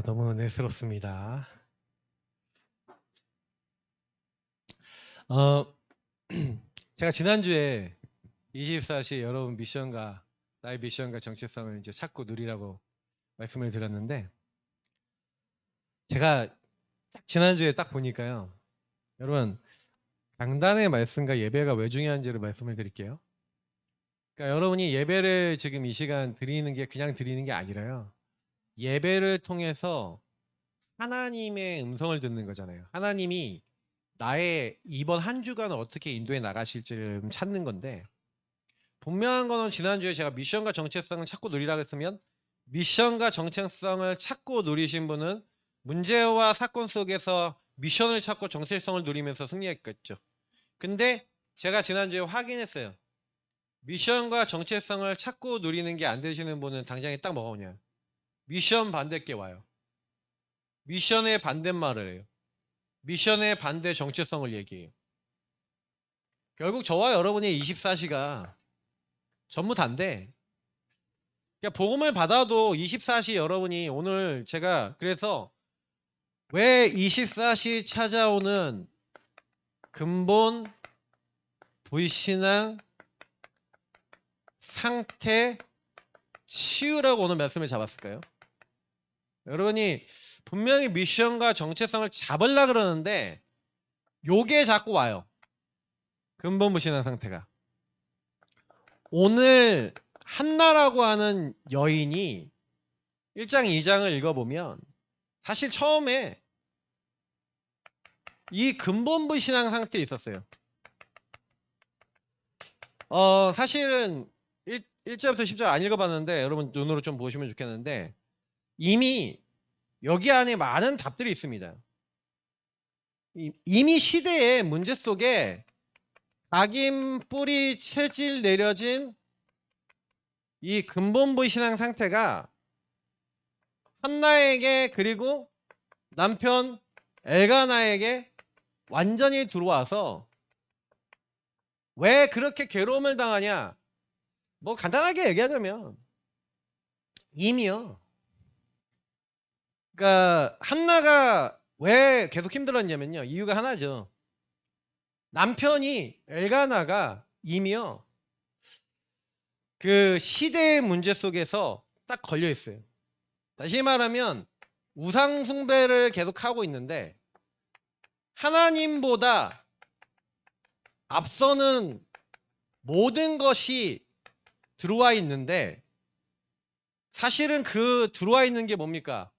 너무 은혜스럽습니다. 어, 제가 지난주에 24시 여러분 미션과 나의 미션과 정체성을 이제 찾고 누리라고 말씀을 드렸는데, 제가 지난주에 딱 보니까요. 여러분, 강단의 말씀과 예배가 왜 중요한지를 말씀을 드릴게요. 그러니까 여러분이 예배를 지금 이 시간 드리는 게 그냥 드리는 게 아니라요. 예배를 통해서 하나님의 음성을 듣는 거잖아요. 하나님이 나의 이번 한 주간을 어떻게 인도해 나가실지를 찾는 건데, 분명한 거는 지난주에 제가 미션과 정체성을 찾고 누리라고 했으면, 미션과 정체성을 찾고 누리신 분은 문제와 사건 속에서 미션을 찾고 정체성을 누리면서 승리했겠죠. 근데 제가 지난주에 확인했어요. 미션과 정체성을 찾고 누리는 게 안 되시는 분은 당장에 딱 뭐가 오냐, 미션 반대께 와요. 미션의 반대말을 해요. 미션의 반대 정체성을 얘기해요. 결국 저와 여러분의 24시가 전부 다인데, 그러니까 복음을 받아도 24시 여러분이 오늘 제가 그래서 왜 24시 찾아오는 근본 불신앙 상태 치유라고 오늘 말씀을 잡았을까요? 여러분이 분명히 미션과 정체성을 잡으려 그러는데 요게 자꾸 와요. 근본 불신앙 상태가. 오늘 한나라고 하는 여인이 1장 2장을 읽어보면 사실 처음에 이 근본 불신앙 상태에 있었어요. 사실은 1절부터 10절 안 읽어봤는데 여러분 눈으로 좀 보시면 좋겠는데, 이미 여기 안에 많은 답들이 있습니다. 이미 시대의 문제 속에 각인 뿌리 체질 내려진 이 근본부 신앙 상태가 한나에게 그리고 남편 엘가나에게 완전히 들어와서 왜 그렇게 괴로움을 당하냐, 뭐 간단하게 얘기하자면 이미요. 그러니까 한나가 왜 계속 힘들었냐면요, 이유가 하나죠. 남편이 엘가나가 이미요 그 시대의 문제 속에서 딱 걸려 있어요. 다시 말하면 우상 숭배를 계속 하고 있는데 하나님보다 앞서는 모든 것이 들어와 있는데, 사실은 그 들어와 있는 게 뭡니까?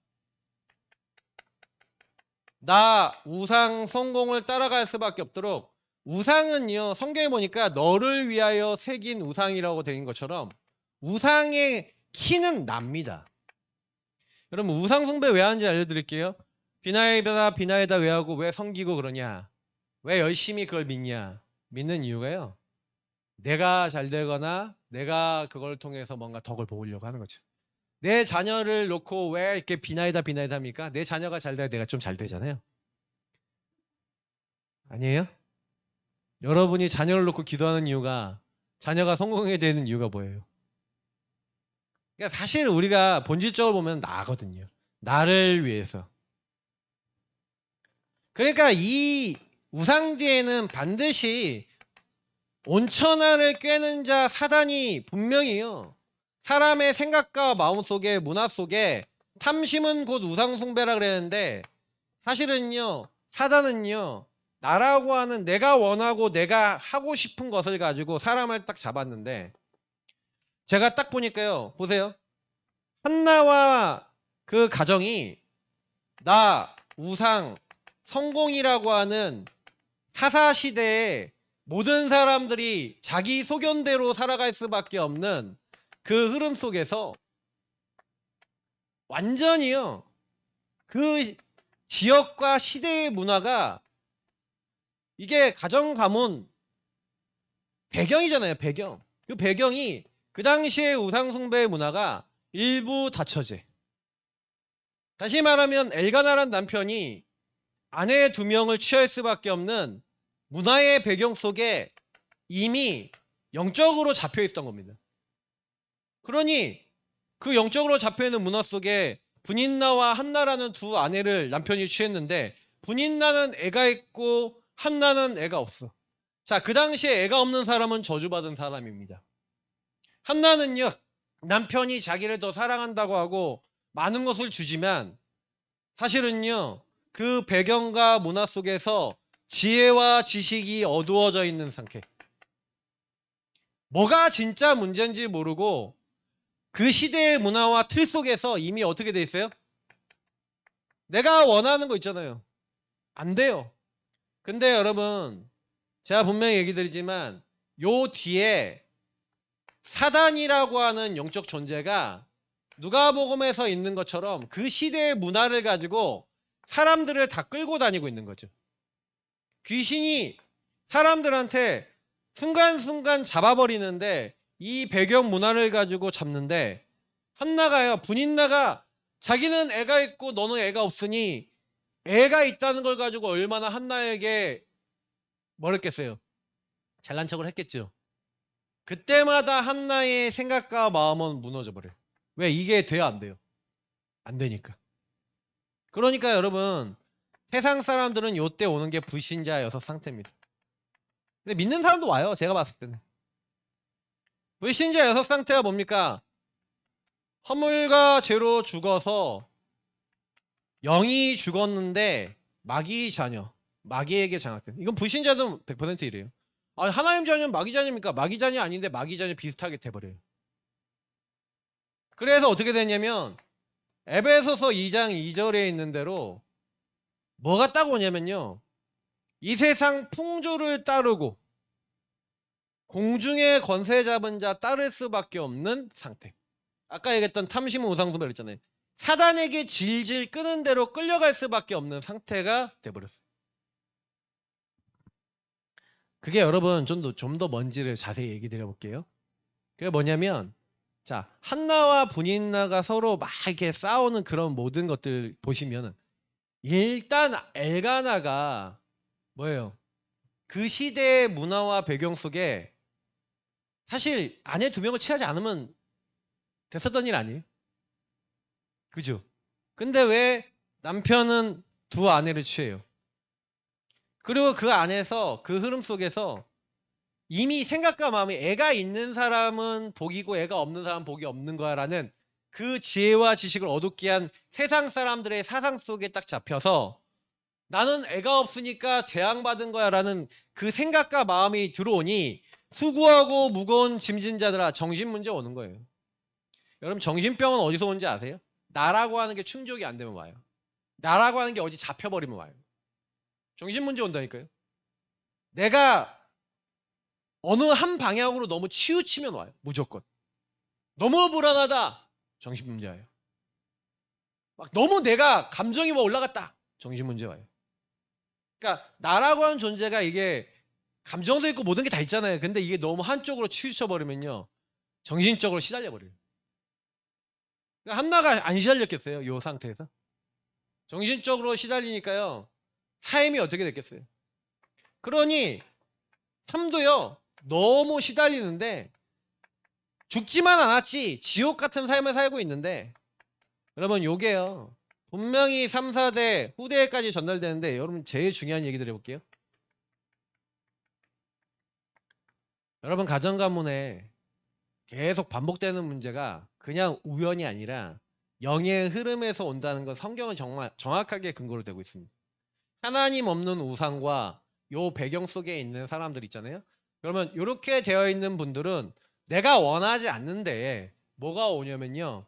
나 우상 성공을 따라갈 수밖에 없도록, 우상은요 성경에 보니까 너를 위하여 새긴 우상이라고 되는 것처럼 우상의 키는 납니다. 여러분 우상 숭배 왜 하는지 알려드릴게요. 비나이다 비나이다 왜 하고 왜 섬기고 그러냐, 왜 열심히 그걸 믿냐, 믿는 이유가요, 내가 잘 되거나 내가 그걸 통해서 뭔가 덕을 보려고 하는 거죠. 내 자녀를 놓고 왜 이렇게 비나이다 비나이다 합니까? 내 자녀가 잘 돼야 내가 좀 잘 되잖아요. 아니에요? 여러분이 자녀를 놓고 기도하는 이유가 자녀가 성공해야 되는 이유가 뭐예요? 그러니까 사실 우리가 본질적으로 보면 나거든요. 나를 위해서. 그러니까 이 우상 뒤에는 반드시 온천하를 꿰는 자 사단이 분명히요, 사람의 생각과 마음 속에 문화 속에 탐심은 곧 우상 숭배라 그랬는데, 사실은요 사단은요 나라고 하는 내가 원하고 내가 하고 싶은 것을 가지고 사람을 딱 잡았는데, 제가 딱 보니까요 보세요, 한나와 그 가정이 나 우상 성공이라고 하는 사사시대에 모든 사람들이 자기 소견대로 살아갈 수밖에 없는 그 흐름 속에서 완전히요 그 지역과 시대의 문화가, 이게 가정 가문 배경이잖아요. 배경. 그 배경이 그 당시의 우상 숭배의 문화가 일부 다처제. 다시 말하면 엘가나란 남편이 아내 2명을 취할 수밖에 없는 문화의 배경 속에 이미 영적으로 잡혀 있던 겁니다. 그러니 그 영적으로 잡혀 있는 문화 속에 분인나와 한나라는 두 아내를 남편이 취했는데 분인나는 애가 있고 한나는 애가 없어. 자, 그 당시에 애가 없는 사람은 저주받은 사람입니다. 한나는요, 남편이 자기를 더 사랑한다고 하고 많은 것을 주지만 사실은요, 그 배경과 문화 속에서 지혜와 지식이 어두워져 있는 상태. 뭐가 진짜 문제인지 모르고 그 시대의 문화와 틀 속에서 이미 어떻게 돼 있어요? 내가 원하는 거 있잖아요. 안 돼요. 근데 여러분, 제가 분명히 얘기 드리지만 요 뒤에 사단이라고 하는 영적 존재가 누가복음에서 있는 것처럼 그 시대의 문화를 가지고 사람들을 다 끌고 다니고 있는 거죠. 귀신이 사람들한테 순간순간 잡아버리는데 이 배경 문화를 가지고 잡는데 한나가요. 분인나가 자기는 애가 있고 너는 애가 없으니 애가 있다는 걸 가지고 얼마나 한나에게 뭐랬겠어요? 잘난 척을 했겠죠. 그때마다 한나의 생각과 마음은 무너져 버려요. 왜? 이게 돼요, 안 돼요? 안 되니까. 그러니까 여러분, 세상 사람들은 요때 오는 게 불신자 여섯 상태입니다. 근데 믿는 사람도 와요, 제가 봤을 때는. 불신자 여섯 상태가 뭡니까? 허물과 죄로 죽어서 영이 죽었는데 마귀 자녀, 마귀에게 장악된. 이건 불신자들은 100% 이래요. 아, 하나님 자녀는 마귀 자녀입니까? 마귀 자녀 아닌데 마귀 자녀 비슷하게 돼버려요. 그래서 어떻게 됐냐면 에베소서 2장 2절에 있는 대로 뭐가 딱 오냐면요. 이 세상 풍조를 따르고 공중의 권세 잡은 자 따를 수밖에 없는 상태. 아까 얘기했던 탐심은 우상숭배 그랬잖아요. 사단에게 질질 끄는 대로 끌려갈 수밖에 없는 상태가 돼버렸어요. 그게 여러분 좀 더 뭔지를 자세히 얘기 드려볼게요. 그게 뭐냐면 자, 한나와 분인나가 서로 막 이렇게 싸우는 그런 모든 것들 보시면은 일단 엘가나가 뭐예요? 그 시대의 문화와 배경 속에 사실 아내 두 명을 취하지 않으면 됐었던 일 아니에요? 그죠? 근데 왜 남편은 두 아내를 취해요? 그리고 그 안에서 그 흐름 속에서 이미 생각과 마음이 애가 있는 사람은 복이고 애가 없는 사람은 복이 없는 거야라는 그 지혜와 지식을 어둡게 한 세상 사람들의 사상 속에 딱 잡혀서 나는 애가 없으니까 재앙받은 거야라는 그 생각과 마음이 들어오니 수고하고 무거운 짐진 자들아 정신 문제 오는 거예요. 여러분 정신병은 어디서 오는지 아세요? 나라고 하는 게 충족이 안 되면 와요. 나라고 하는 게 어디 잡혀버리면 와요. 정신 문제 온다니까요. 내가 어느 한 방향으로 너무 치우치면 와요. 무조건. 너무 불안하다. 정신 문제 와요. 막 너무 내가 감정이 뭐 올라갔다. 정신 문제 와요. 그러니까 나라고 하는 존재가 이게 감정도 있고 모든 게 다 있잖아요. 근데 이게 너무 한쪽으로 치우쳐 버리면요. 정신적으로 시달려 버려요. 그러니까 한나가 안 시달렸겠어요. 이 상태에서. 정신적으로 시달리니까요. 삶이 어떻게 됐겠어요. 그러니 삶도요. 너무 시달리는데 죽지만 않았지 지옥 같은 삶을 살고 있는데 여러분 요게요. 분명히 3, 4대 후대까지 전달되는데 여러분 제일 중요한 얘기 드려볼게요. 여러분 가정가문에 계속 반복되는 문제가 그냥 우연이 아니라 영의 흐름에서 온다는 건 성경은 정말 정확하게 근거로 되고 있습니다. 하나님 없는 우상과 요 배경 속에 있는 사람들 있잖아요. 그러면 이렇게 되어 있는 분들은 내가 원하지 않는데 뭐가 오냐면요.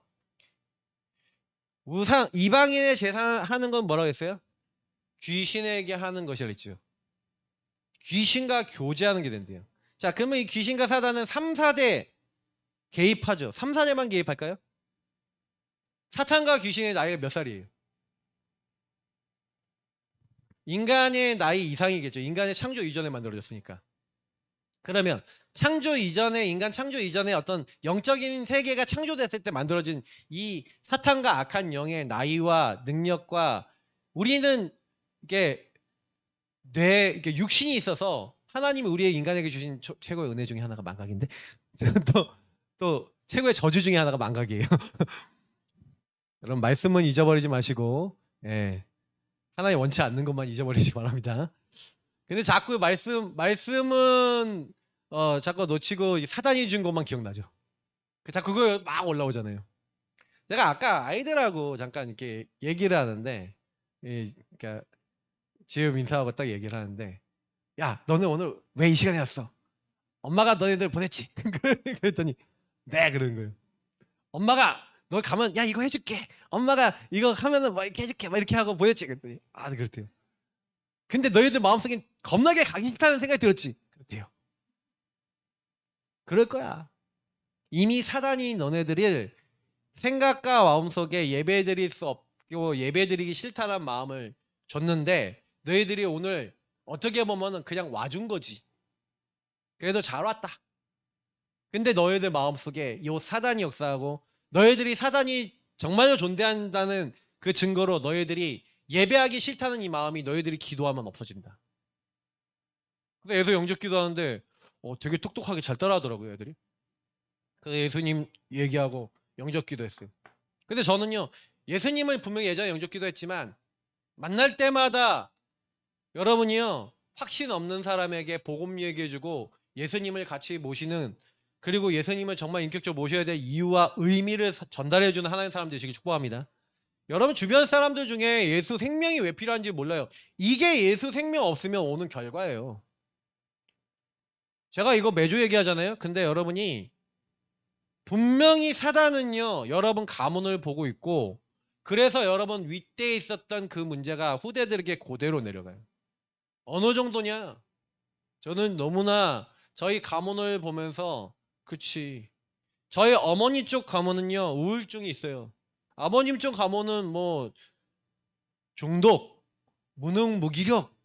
우상 이방인의 제사하는 건 뭐라고 했어요? 귀신에게 하는 것이라 했죠. 귀신과 교제하는 게 된대요. 자, 그러면 이 귀신과 사단은 3, 4대 개입하죠. 3, 4대만 개입할까요? 사탄과 귀신의 나이가 몇 살이에요? 인간의 나이 이상이겠죠. 인간의 창조 이전에 만들어졌으니까. 그러면 창조 이전에 인간 창조 이전에 어떤 영적인 세계가 창조됐을 때 만들어진 이 사탄과 악한 영의 나이와 능력과 우리는 이게 이게 육신이 있어서 하나님이 우리의 인간에게 주신 최고의 은혜 중에 하나가 망각인데 또 최고의 저주 중에 하나가 망각이에요. 여러분 말씀은 잊어버리지 마시고 예. 하나님 원치 않는 것만 잊어버리지 바랍니다. 근데 자꾸 말씀은 자꾸 놓치고 사단이 준 것만 기억나죠. 자꾸 그거 막 올라오잖아요. 제가 아까 아이들하고 잠깐 이렇게 얘기를 하는데, 그러니까 지금 인사하고 딱 얘기를 하는데, 야, 너네 오늘 왜 이 시간에 왔어? 엄마가 너희들 보냈지. 그랬더니 네 그러는 거예요. 엄마가 너 가면 야 이거 해줄게. 엄마가 이거 하면은 뭐 이렇게 해줄게. 막 이렇게 하고 보냈지. 그랬더니 아 그렇대요. 근데 너희들 마음속엔 겁나게 가기 싫다는 생각이 들었지. 그렇대요. 그럴 거야. 이미 사단이 너네들을 생각과 마음속에 예배드릴 수 없고 예배드리기 싫다는 마음을 줬는데 너희들이 오늘 어떻게 보면은 그냥 와준 거지. 그래도 잘 왔다. 근데 너희들 마음속에 이 사단이 역사하고 너희들이 사단이 정말로 존재한다는 그 증거로 너희들이 예배하기 싫다는 이 마음이 너희들이 기도하면 없어진다. 그래서 예수 영접 기도하는데 되게 똑똑하게 잘 따라하더라고요, 애들이. 그래서 예수님 얘기하고 영접 기도했어요. 근데 저는요, 예수님을 분명히 예전에 영접 기도했지만 만날 때마다 여러분이요, 확신 없는 사람에게 복음 얘기해주고 예수님을 같이 모시는 그리고 예수님을 정말 인격적으로 모셔야 될 이유와 의미를 전달해주는 하나님 사람 되시길 축복합니다. 여러분 주변 사람들 중에 예수 생명이 왜 필요한지 몰라요. 이게 예수 생명 없으면 오는 결과예요. 제가 이거 매주 얘기하잖아요. 근데 여러분이 분명히 사단은요, 여러분 가문을 보고 있고 그래서 여러분 윗대에 있었던 그 문제가 후대들에게 그대로 내려가요. 어느 정도냐? 저는 너무나 저희 가문을 보면서 그치. 저희 어머니 쪽 가문은요, 우울증이 있어요. 아버님 쪽 가문은 뭐 중독, 무능, 무기력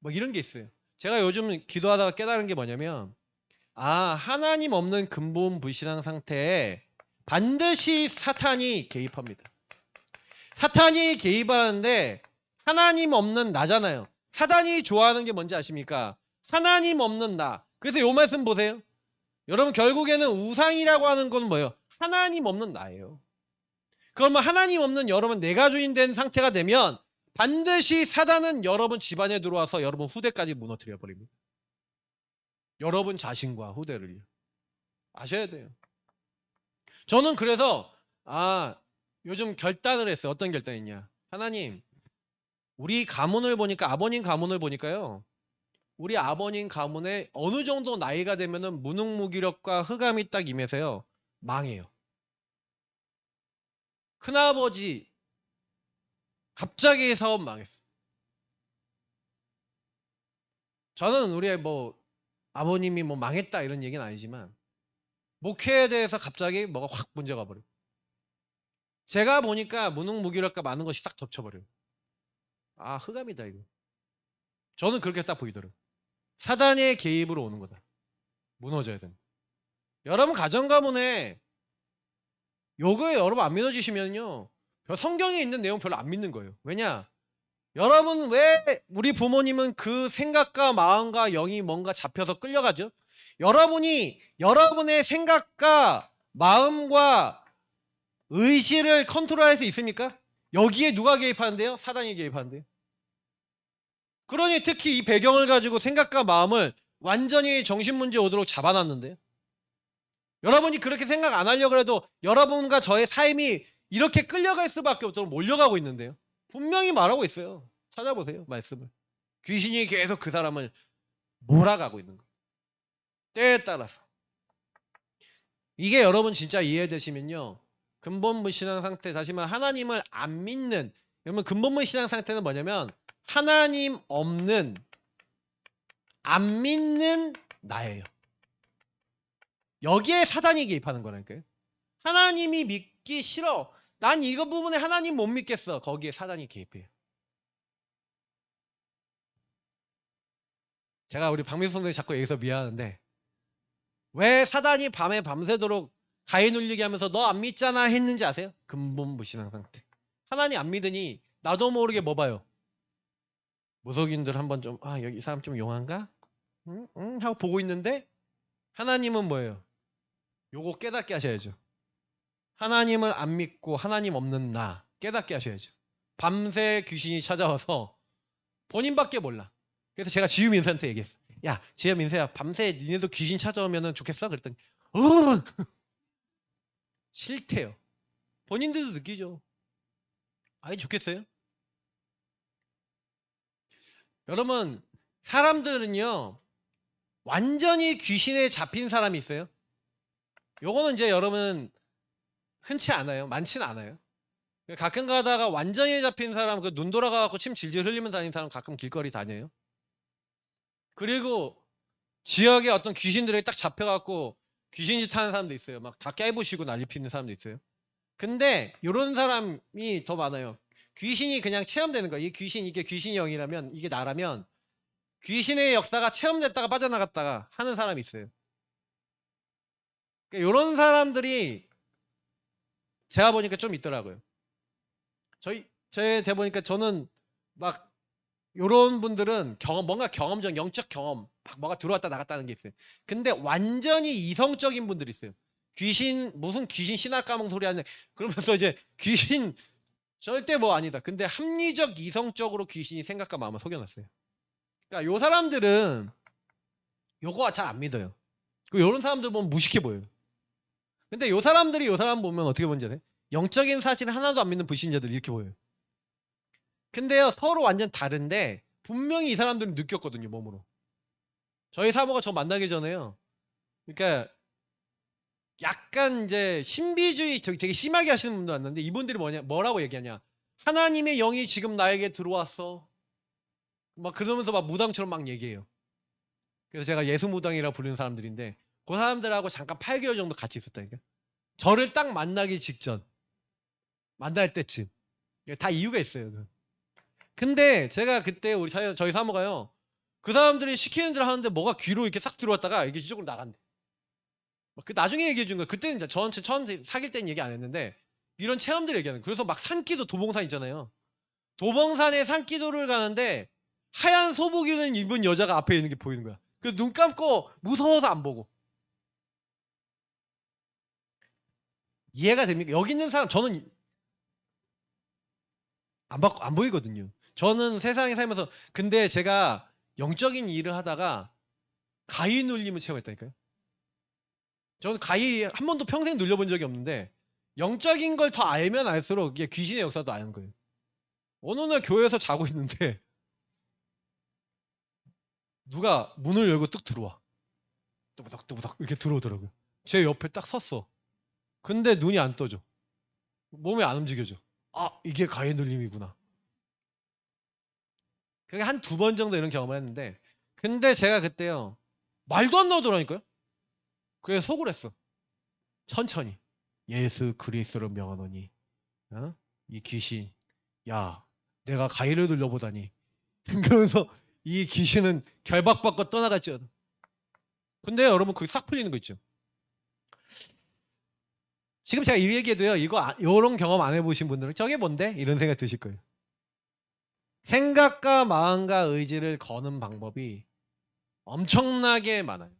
뭐 이런 게 있어요. 제가 요즘 기도하다가 깨달은 게 뭐냐면 하나님 없는 근본 불신앙 상태에 반드시 사탄이 개입합니다. 사탄이 개입하는데 하나님 없는 나잖아요. 사단이 좋아하는 게 뭔지 아십니까? 하나님 없는 나. 그래서 요 말씀 보세요. 여러분 결국에는 우상이라고 하는 건 뭐예요? 하나님 없는 나예요. 그러면 하나님 없는 여러분 내가 주인 된 상태가 되면 반드시 사단은 여러분 집안에 들어와서 여러분 후대까지 무너뜨려 버립니다. 여러분 자신과 후대를요. 아셔야 돼요. 저는 그래서 요즘 결단을 했어요. 어떤 결단이냐? 하나님, 우리 가문을 보니까 아버님 가문을 보니까요. 우리 아버님 가문에 어느 정도 나이가 되면은 무능무기력과 흑암이 딱 임해서요. 망해요. 큰아버지 갑자기 사업 망했어. 저는 우리 뭐 아버님이 뭐 망했다 이런 얘기는 아니지만 목회에 대해서 갑자기 뭐가 확 문제가 버려. 제가 보니까 무능무기력과 많은 것이 딱 덮쳐버려요. 흑암이다 이거. 저는 그렇게 딱 보이더라고요. 사단의 개입으로 오는 거다. 무너져야 된다. 여러분 가정 가문에 요거에 여러분 안 믿어지시면요. 성경에 있는 내용 별로 안 믿는 거예요. 왜냐? 여러분 왜 우리 부모님은 그 생각과 마음과 영이 뭔가 잡혀서 끌려가죠? 여러분이 여러분의 생각과 마음과 의지를 컨트롤할 수 있습니까? 여기에 누가 개입하는데요? 사단이 개입하는데요. 그러니 특히 이 배경을 가지고 생각과 마음을 완전히 정신문제 오도록 잡아놨는데요. 여러분이 그렇게 생각 안 하려고 해도 여러분과 저의 삶이 이렇게 끌려갈 수밖에 없도록 몰려가고 있는데요. 분명히 말하고 있어요. 찾아보세요. 말씀을. 귀신이 계속 그 사람을 몰아가고 있는 거예요. 때에 따라서. 이게 여러분 진짜 이해되시면요. 근본무신앙 상태, 다시 말해 하나님을 안 믿는, 여러분 근본무신앙 상태는 뭐냐면 하나님 없는, 안 믿는 나예요. 여기에 사단이 개입하는 거라니까요. 하나님이 믿기 싫어. 난 이거 부분에 하나님 못 믿겠어. 거기에 사단이 개입해요. 제가 우리 박민수 선생님 자꾸 여기서 미안한데 왜 사단이 밤에 밤새도록 가인 울리게 하면서 너 안 믿잖아 했는지 아세요? 근본무신앙 상태. 하나님 안 믿으니 나도 모르게 뭐 봐요? 무속인들 한번 좀 여기 이 사람 좀 용한가? 응? 하고 보고 있는데 하나님은 뭐예요? 요거 깨닫게 하셔야죠. 하나님을 안 믿고 하나님 없는 나 깨닫게 하셔야죠. 밤새 귀신이 찾아와서 본인밖에 몰라. 그래서 제가 지유 민사한테 얘기했어. 야, 지유 민사야, 밤새 니네도 귀신 찾아오면 좋겠어? 그랬더니 싫대요. 본인들도 느끼죠. 아니 좋겠어요? 여러분, 사람들은요 완전히 귀신에 잡힌 사람이 있어요. 요거는 이제 여러분 흔치 않아요. 많지는 않아요. 가끔 가다가 완전히 잡힌 사람, 그 눈 돌아가고 침 질질 흘리면 다니는 사람 가끔 길거리 다녀요. 그리고 지역에 어떤 귀신들에 딱 잡혀갖고 귀신짓 하는 사람도 있어요. 막 다 깨부시고 난리 피는 사람도 있어요. 근데 이런 사람이 더 많아요. 귀신이 그냥 체험되는 거예요. 이 귀신, 이게 귀신이 영이라면, 이게 나라면 귀신의 역사가 체험됐다가 빠져나갔다가 하는 사람이 있어요. 그러니까 이런 사람들이 제가 보니까 좀 있더라고요. 제가 보니까 저는 막 요런 분들은 뭔가 경험적, 영적 경험, 막 뭐가 들어왔다 나갔다는 게 있어요. 근데 완전히 이성적인 분들이 있어요. 무슨 귀신 신학 까먹은 소리 하냐. 그러면서 이제 귀신 절대 뭐 아니다. 근데 합리적, 이성적으로 귀신이 생각과 마음을 속여놨어요. 그러니까 요 사람들은 요거 잘 안 믿어요. 요런 사람들 보면 무식해 보여요. 근데 요 사람들이 요 사람 보면 어떻게 보는지 알아요? 영적인 사실을 하나도 안 믿는 불신자들 이렇게 보여요. 근데요, 서로 완전 다른데 분명히 이 사람들은 느꼈거든요, 몸으로. 저희 사모가 저 만나기 전에요. 그러니까 약간 이제 신비주의 되게 심하게 하시는 분들 왔는데 이분들이 뭐라고 얘기하냐? 하나님의 영이 지금 나에게 들어왔어. 막 그러면서 막 무당처럼 막 얘기해요. 그래서 제가 예수무당이라 부르는 사람들인데 그 사람들하고 잠깐 8개월 정도 같이 있었다니까. 저를 딱 만나기 직전, 만날 때쯤. 다 이유가 있어요. 근데 제가 그때 저희 사모가요. 그 사람들이 시키는 대로 하는데 뭐가 귀로 이렇게 싹 들어왔다가 이게 이쪽으로 나간대. 그 나중에 얘기해 준 거예요. 그때는 이제 저한테 처음 사귈 때는 얘기 안 했는데 이런 체험들 얘기하는 거예요. 그래서 막 산기도 도봉산 있잖아요. 도봉산에 산기도를 가는데 하얀 소복이는 입은 여자가 앞에 있는 게 보이는 거야. 그 눈 감고 무서워서 안 보고. 이해가 됩니까? 여기 있는 사람 저는 안 보이거든요. 저는 세상에 살면서 근데 제가 영적인 일을 하다가 가위 눌림을 체험했다니까요. 저는 가위 한 번도 평생 눌려본 적이 없는데 영적인 걸 더 알면 알수록 이게 귀신의 역사도 아는 거예요. 어느 날 교회에서 자고 있는데 누가 문을 열고 뚝 들어와. 뚜부덕뚜부덕 이렇게 들어오더라고요. 제 옆에 딱 섰어. 근데 눈이 안 떠져. 몸이 안 움직여져. 아, 이게 가위 눌림이구나. 그게 한 두 번 정도 이런 경험을 했는데 근데 제가 그때요. 말도 안 나오더라니까요. 그래서 속을 했어. 천천히. 예수 그리스도로 명하노니 어? 이 귀신 야 내가 가위를 눌려보다니 그러면서 이 귀신은 결박받고 떠나갔죠. 근데 여러분 그게 싹 풀리는 거 있죠. 지금 제가 이 얘기해도요. 이런 경험 안 해보신 분들은 저게 뭔데? 이런 생각 드실 거예요. 생각과 마음과 의지를 거는 방법이 엄청나게 많아요.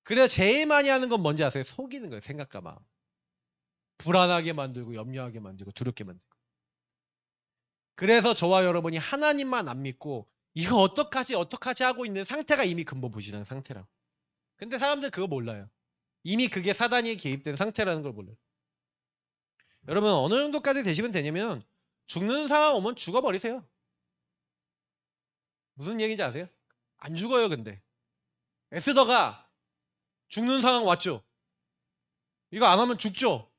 그래서 제일 많이 하는 건 뭔지 아세요? 속이는 거예요. 생각과 마음. 불안하게 만들고 염려하게 만들고 두렵게 만들고. 그래서 저와 여러분이 하나님만 안 믿고 이거 어떡하지 하고 있는 상태가 이미 근본 불신앙 상태라고. 근데 사람들 그거 몰라요. 이미 그게 사단이 개입된 상태라는 걸 몰라요. 여러분 어느 정도까지 되시면 되냐면 죽는 상황 오면 죽어버리세요. 무슨 얘기인지 아세요? 안 죽어요 근데. 에스더가 죽는 상황 왔죠. 이거 안 하면 죽죠.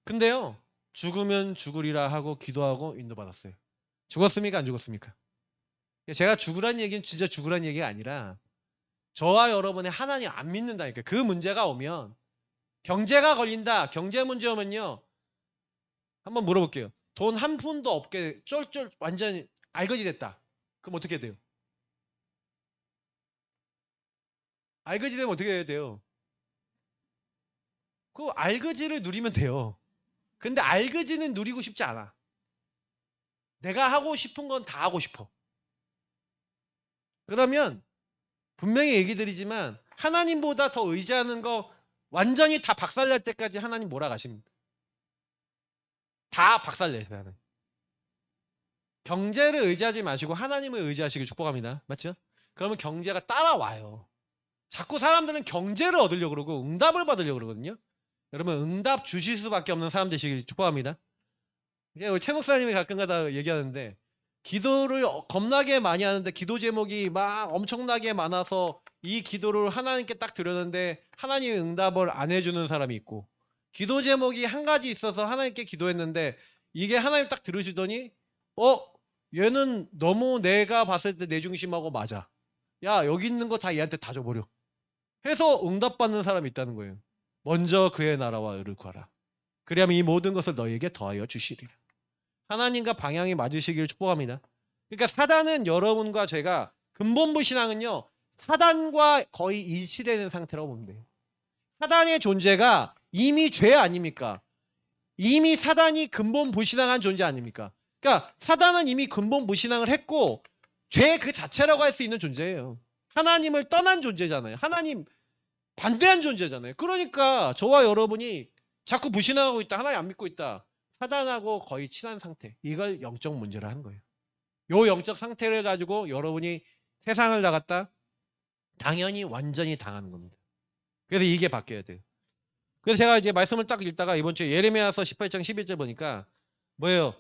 근데요. 죽으면 죽으리라 하고 기도하고 인도받았어요. 죽었습니까? 안 죽었습니까? 제가 죽으란 얘기는 진짜 죽으란 얘기가 아니라 저와 여러분의 하나님 안 믿는다니까. 그 문제가 오면 경제가 걸린다. 경제 문제 오면요. 한번 물어볼게요. 돈 한 푼도 없게 쫄쫄 완전히 알거지 됐다. 그럼 어떻게 돼요? 알거지 되면 어떻게 해야 돼요? 그 알거지를 누리면 돼요. 근데 알거지는 누리고 싶지 않아. 내가 하고 싶은 건 다 하고 싶어. 그러면 분명히 얘기 드리지만 하나님보다 더 의지하는 거 완전히 다 박살날 때까지 하나님 몰아가십니다. 다 박살내세요. 경제를 의지하지 마시고 하나님을 의지하시길 축복합니다. 맞죠? 그러면 경제가 따라와요. 자꾸 사람들은 경제를 얻으려고 그러고 응답을 받으려고 그러거든요. 여러분 응답 주실 수밖에 없는 사람 되시길 축복합니다. 우리 최 목사님이 가끔가다 얘기하는데 기도를 겁나게 많이 하는데 기도 제목이 막 엄청나게 많아서 이 기도를 하나님께 딱 드렸는데 하나님이 응답을 안 해주는 사람이 있고, 기도 제목이 한 가지 있어서 하나님께 기도했는데 이게 하나님 딱 들으시더니 얘는 너무 내가 봤을 때 내 중심하고 맞아. 야 여기 있는 거 다 얘한테 다 줘버려. 해서 응답받는 사람이 있다는 거예요. 먼저 그의 나라와 의를 구하라. 그리하면 이 모든 것을 너희에게 더하여 주시리라. 하나님과 방향이 맞으시기를 축복합니다. 그러니까 사단은 여러분과 제가 근본부 신앙은요. 사단과 거의 일치되는 상태라고 보면 돼요. 사단의 존재가 이미 죄 아닙니까? 이미 사단이 근본 불신앙한 존재 아닙니까? 그러니까 사단은 이미 근본 불신앙을 했고 죄 그 자체라고 할 수 있는 존재예요. 하나님을 떠난 존재잖아요. 하나님 반대한 존재잖아요. 그러니까 저와 여러분이 자꾸 불신앙하고 있다. 하나님 안 믿고 있다. 사단하고 거의 친한 상태. 이걸 영적 문제라 하는 거예요. 요 영적 상태를 가지고 여러분이 세상을 나갔다. 당연히 완전히 당하는 겁니다. 그래서 이게 바뀌어야 돼요. 그래서 제가 이제 말씀을 딱 읽다가 이번 주에 예레미야서 18장 11절 보니까 뭐예요?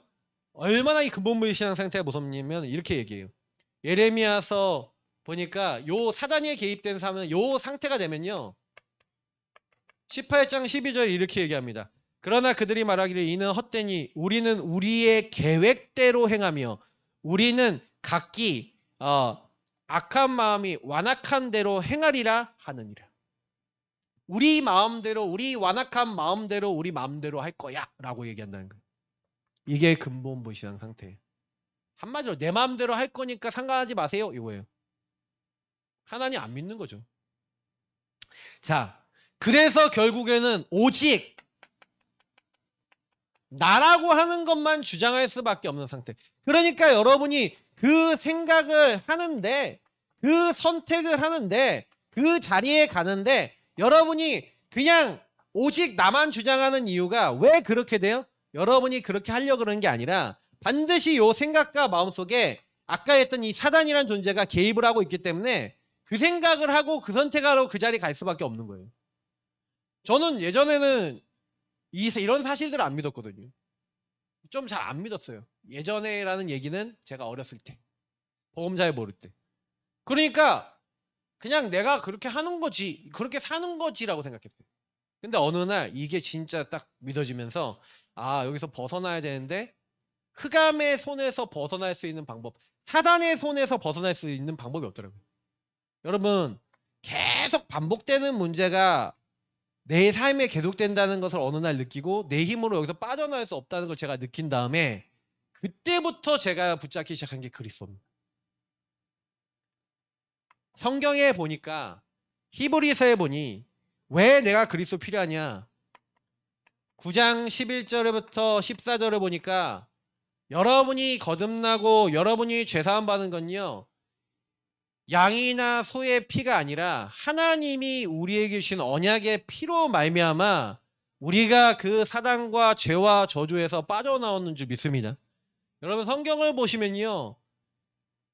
얼마나 이 근본부의 신앙 상태가 무섭냐면 이렇게 얘기해요. 예레미야서 보니까 요 사단에 개입된 사람은 요 상태가 되면요. 18장 12절 이렇게 얘기합니다. 그러나 그들이 말하기를 이는 헛되니 우리는 우리의 계획대로 행하며 우리는 각기 악한 마음이 완악한 대로 행하리라 하느니라. 우리 마음대로 우리 완악한 마음대로 우리 마음대로 할 거야 라고 얘기한다는 거예요. 이게 근본부 신앙 상태예요. 한마디로 내 마음대로 할 거니까 상관하지 마세요 이거예요. 하나님 안 믿는 거죠. 자, 그래서 결국에는 오직 나라고 하는 것만 주장할 수밖에 없는 상태. 그러니까 여러분이 그 생각을 하는데, 그 선택을 하는데, 그 자리에 가는데 여러분이 그냥 오직 나만 주장하는 이유가 왜 그렇게 돼요? 여러분이 그렇게 하려고 그러는 게 아니라 반드시 요 생각과 마음속에 아까 했던 이 사단이란 존재가 개입을 하고 있기 때문에 그 생각을 하고 그 선택을 하고 그 자리에 갈 수밖에 없는 거예요. 저는 예전에는 이런 사실들을 안 믿었거든요. 좀 잘 안 믿었어요. 예전에라는 얘기는 제가 어렸을 때, 복음 잘 모를 때. 그러니까 그냥 내가 그렇게 하는 거지, 그렇게 사는 거지라고 생각했어요. 근데 어느 날 이게 진짜 딱 믿어지면서 여기서 벗어나야 되는데 흑암의 손에서 벗어날 수 있는 방법, 사단의 손에서 벗어날 수 있는 방법이 없더라고요. 여러분 계속 반복되는 문제가 내 삶에 계속된다는 것을 어느 날 느끼고 내 힘으로 여기서 빠져나올 수 없다는 걸 제가 느낀 다음에 그때부터 제가 붙잡기 시작한 게 그리스도입니다. 성경에 보니까 히브리서에 보니 왜 내가 그리스도 필요하냐 9장 11절부터 14절을 보니까 여러분이 거듭나고 여러분이 죄사함 받는 건요 양이나 소의 피가 아니라 하나님이 우리에게 주신 언약의 피로 말미암아 우리가 그 사단과 죄와 저주에서 빠져나오는 줄 믿습니다. 여러분 성경을 보시면요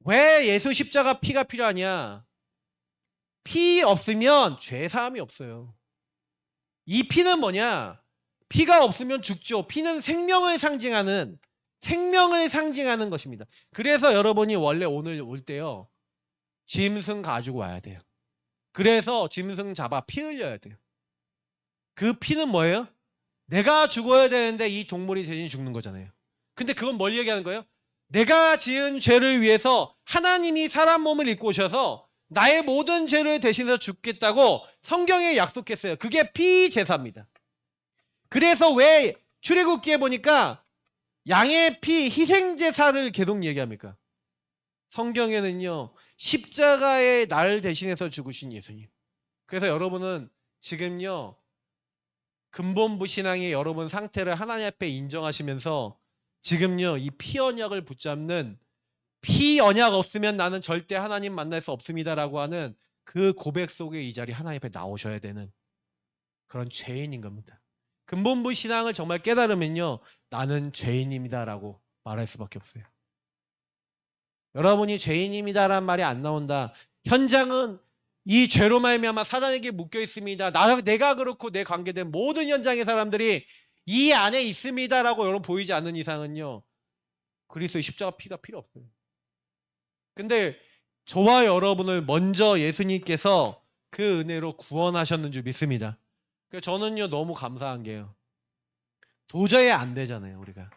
왜 예수 십자가 피가 필요하냐 피 없으면 죄사함이 없어요. 이 피는 뭐냐 피가 없으면 죽죠. 피는 생명을 상징하는 것입니다. 그래서 여러분이 원래 오늘 올 때요 짐승 가지고 와야 돼요. 그래서 짐승 잡아 피 흘려야 돼요. 그 피는 뭐예요? 내가 죽어야 되는데 이 동물이 대신 죽는 거잖아요. 근데 그건 뭘 얘기하는 거예요? 내가 지은 죄를 위해서 하나님이 사람 몸을 입고 오셔서 나의 모든 죄를 대신해서 죽겠다고 성경에 약속했어요. 그게 피제사입니다. 그래서 왜 출애굽기에 보니까 양의 피 희생제사를 계속 얘기합니까? 성경에는요 십자가의 날 대신해서 죽으신 예수님. 그래서 여러분은 지금요 근본부 신앙의 여러분 상태를 하나님 앞에 인정하시면서 지금요 이 피 언약을 붙잡는 피 언약 없으면 나는 절대 하나님 만날 수 없습니다라고 하는 그 고백 속에 이 자리 하나님 앞에 나오셔야 되는 그런 죄인인 겁니다. 근본부 신앙을 정말 깨달으면요, 나는 죄인입니다라고 말할 수밖에 없어요. 여러분이 죄인입니다라는 말이 안 나온다. 현장은 이 죄로 말미암아 사단에게 묶여 있습니다. 내가 그렇고 내 관계된 모든 현장의 사람들이 이 안에 있습니다라고 여러분 보이지 않는 이상은요, 그리스도의 십자가 피가 필요 없어요. 근데 저와 여러분을 먼저 예수님께서 그 은혜로 구원하셨는 줄 믿습니다. 그래서 저는요, 너무 감사한 게요, 도저히 안 되잖아요, 우리가.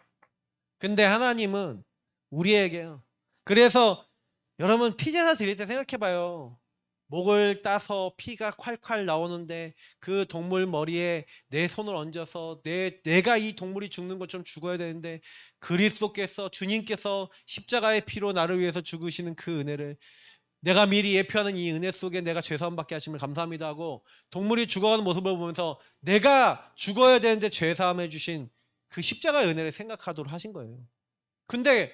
근데 하나님은 우리에게요. 그래서 여러분 피제사 드릴 때 생각해봐요. 목을 따서 피가 콸콸 나오는데 그 동물 머리에 내 손을 얹어서 내가 이 동물이 죽는 것처럼 죽어야 되는데 그리스도께서, 주님께서 십자가의 피로 나를 위해서 죽으시는 그 은혜를 내가 미리 예표하는 이 은혜 속에 내가 죄사함 받게 하심을 감사합니다 하고 동물이 죽어가는 모습을 보면서 내가 죽어야 되는데 죄사함 해주신 그 십자가의 은혜를 생각하도록 하신 거예요. 근데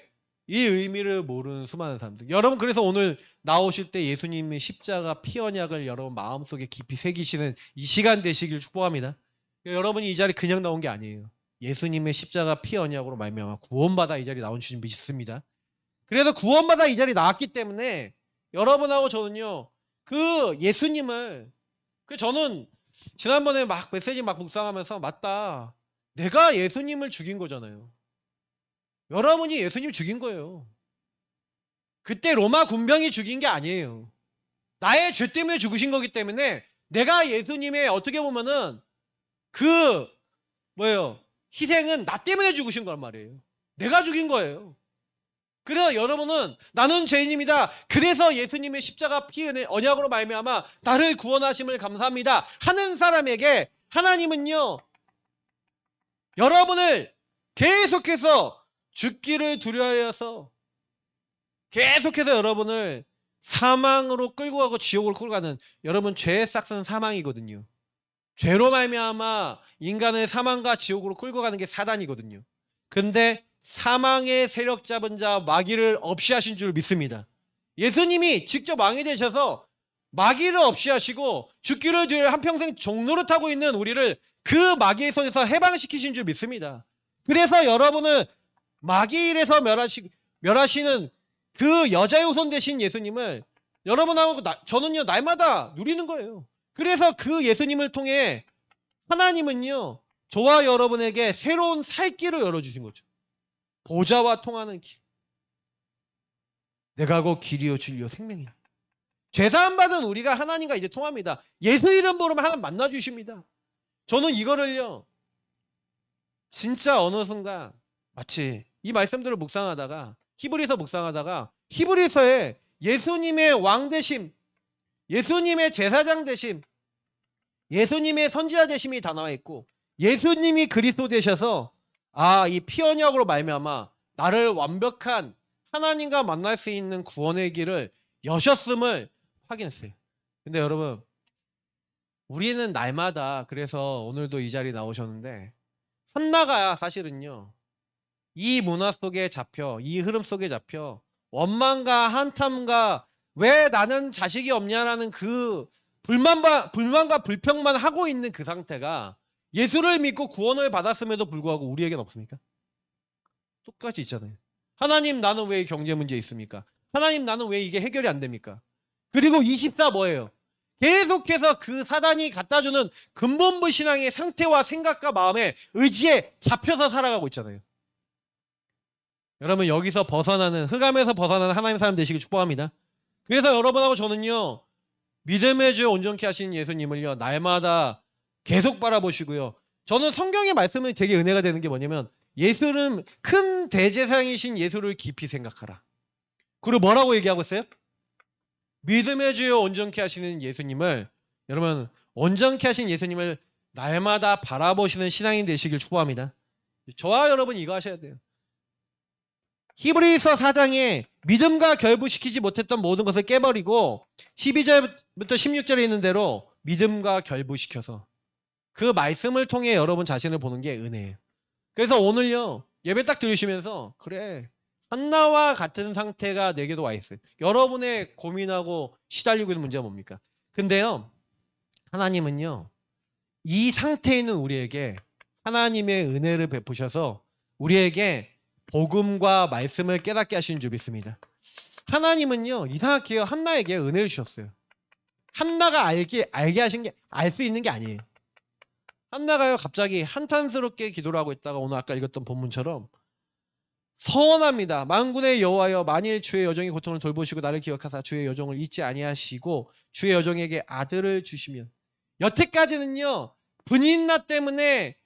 이 의미를 모르는 수많은 사람들. 여러분, 그래서 오늘 나오실 때 예수님의 십자가 피 언약을 여러분 마음속에 깊이 새기시는 이 시간 되시길 축복합니다. 여러분이 이 자리 그냥 나온 게 아니에요. 예수님의 십자가 피 언약으로 말미암아 구원받아 이 자리 나온 줄 믿습니다. 그래서 구원받아 이 자리 나왔기 때문에 여러분하고 저는요, 그 예수님을, 저는 지난번에 막 메시지 막 묵상하면서 맞다, 내가 예수님을 죽인 거잖아요. 여러분이 예수님 죽인 거예요. 그때 로마 군병이 죽인 게 아니에요. 나의 죄 때문에 죽으신 거기 때문에 내가 예수님의 어떻게 보면은 그 희생은 나 때문에 죽으신 거란 말이에요. 내가 죽인 거예요. 그래서 여러분은 나는 죄인입니다. 그래서 예수님의 십자가 피 은혜 언약으로 말미암아 나를 구원하심을 감사합니다 하는 사람에게 하나님은요, 여러분을 계속해서 죽기를 두려워해서 계속해서 여러분을 사망으로 끌고 가고 지옥으로 끌고 가는, 여러분 죄의 싹은 사망이거든요. 죄로 말미암아 인간을 사망과 지옥으로 끌고 가는 게 사단이거든요. 근데 사망의 세력 잡은 자 마귀를 없이 하신 줄 믿습니다. 예수님이 직접 왕이 되셔서 마귀를 없이 하시고 죽기를 두려워 한평생 종노릇하고 있는 우리를 그 마귀의 손에서 해방시키신 줄 믿습니다. 그래서 여러분을 마귀 일에서 멸하시는 그 여자의 후손 되신 예수님을 여러분하고 저는요, 날마다 누리는 거예요. 그래서 그 예수님을 통해 하나님은요, 저와 여러분에게 새로운 살 길을 열어주신 거죠. 보좌와 통하는 길. 내가 곧 길이요 진리요 생명이다. 죄사함 받은 우리가 하나님과 이제 통합니다. 예수 이름 부르면 하나님 만나주십니다. 저는 이거를요, 진짜 어느 순간 마치 이 말씀들을 묵상하다가 히브리서에 예수님의 왕 되심, 예수님의 제사장 되심, 예수님의 선지자 되심이 다 나와 있고 예수님이 그리스도 되셔서 이 피 언약으로 말미암아 나를 완벽한 하나님과 만날 수 있는 구원의 길을 여셨음을 확인했어요. 근데 여러분, 우리는 날마다, 그래서 오늘도 이 자리에 나오셨는데 한나가 사실은요, 이 문화 속에 잡혀, 이 흐름 속에 잡혀 원망과 한탐과 왜 나는 자식이 없냐라는 그 불만과 불평만 하고 있는 그 상태가 예수를 믿고 구원을 받았음에도 불구하고 우리에겐 없습니까? 똑같이 있잖아요. 하나님, 나는 왜 경제 문제 있습니까? 하나님, 나는 왜 이게 해결이 안 됩니까? 그리고 24 뭐예요? 계속해서 그 사단이 갖다주는 근본부 신앙의 상태와 생각과 마음의 의지에 잡혀서 살아가고 있잖아요. 여러분, 여기서 벗어나는, 흑암에서 벗어나는 하나님의 사람 되시길 축복합니다. 그래서 여러분하고 저는요, 믿음의 주 온전케 하신 예수님을요, 날마다 계속 바라보시고요. 저는 성경의 말씀이 되게 은혜가 되는 게 뭐냐면, 예수는 큰 대제사장이신 예수를 깊이 생각하라. 그리고 뭐라고 얘기하고 있어요? 믿음의 주요 온전케 하시는 예수님을, 여러분, 온전케 하신 예수님을 날마다 바라보시는 신앙인 되시길 축복합니다. 저와 여러분 이거 하셔야 돼요. 히브리서 4장에 믿음과 결부시키지 못했던 모든 것을 깨버리고 12절부터 16절에 있는 대로 믿음과 결부시켜서 그 말씀을 통해 여러분 자신을 보는 게 은혜예요. 그래서 오늘요, 예배 딱 들으시면서 그래, 한나와 같은 상태가 내게도 와 있어요. 여러분의 고민하고 시달리고 있는 문제가 뭡니까? 근데요, 하나님은요, 이 상태에 있는 우리에게 하나님의 은혜를 베푸셔서 우리에게 복음과 말씀을 깨닫게 하시는 줄 믿습니다. 하나님은요, 이상하게요, 한나에게 은혜를 주셨어요. 한나가 알게 하신 게, 알 수 있는 게 아니에요. 한나가요, 갑자기 한탄스럽게 기도를 하고 있다가 오늘 아까 읽었던 본문처럼 서원합니다. 만군의 여호와여, 만일 주의 여종의 고통을 돌보시고 나를 기억하사 주의 여종을 잊지 아니하시고 주의 여종에게 아들을 주시면, 여태까지는요, 분인나 때문에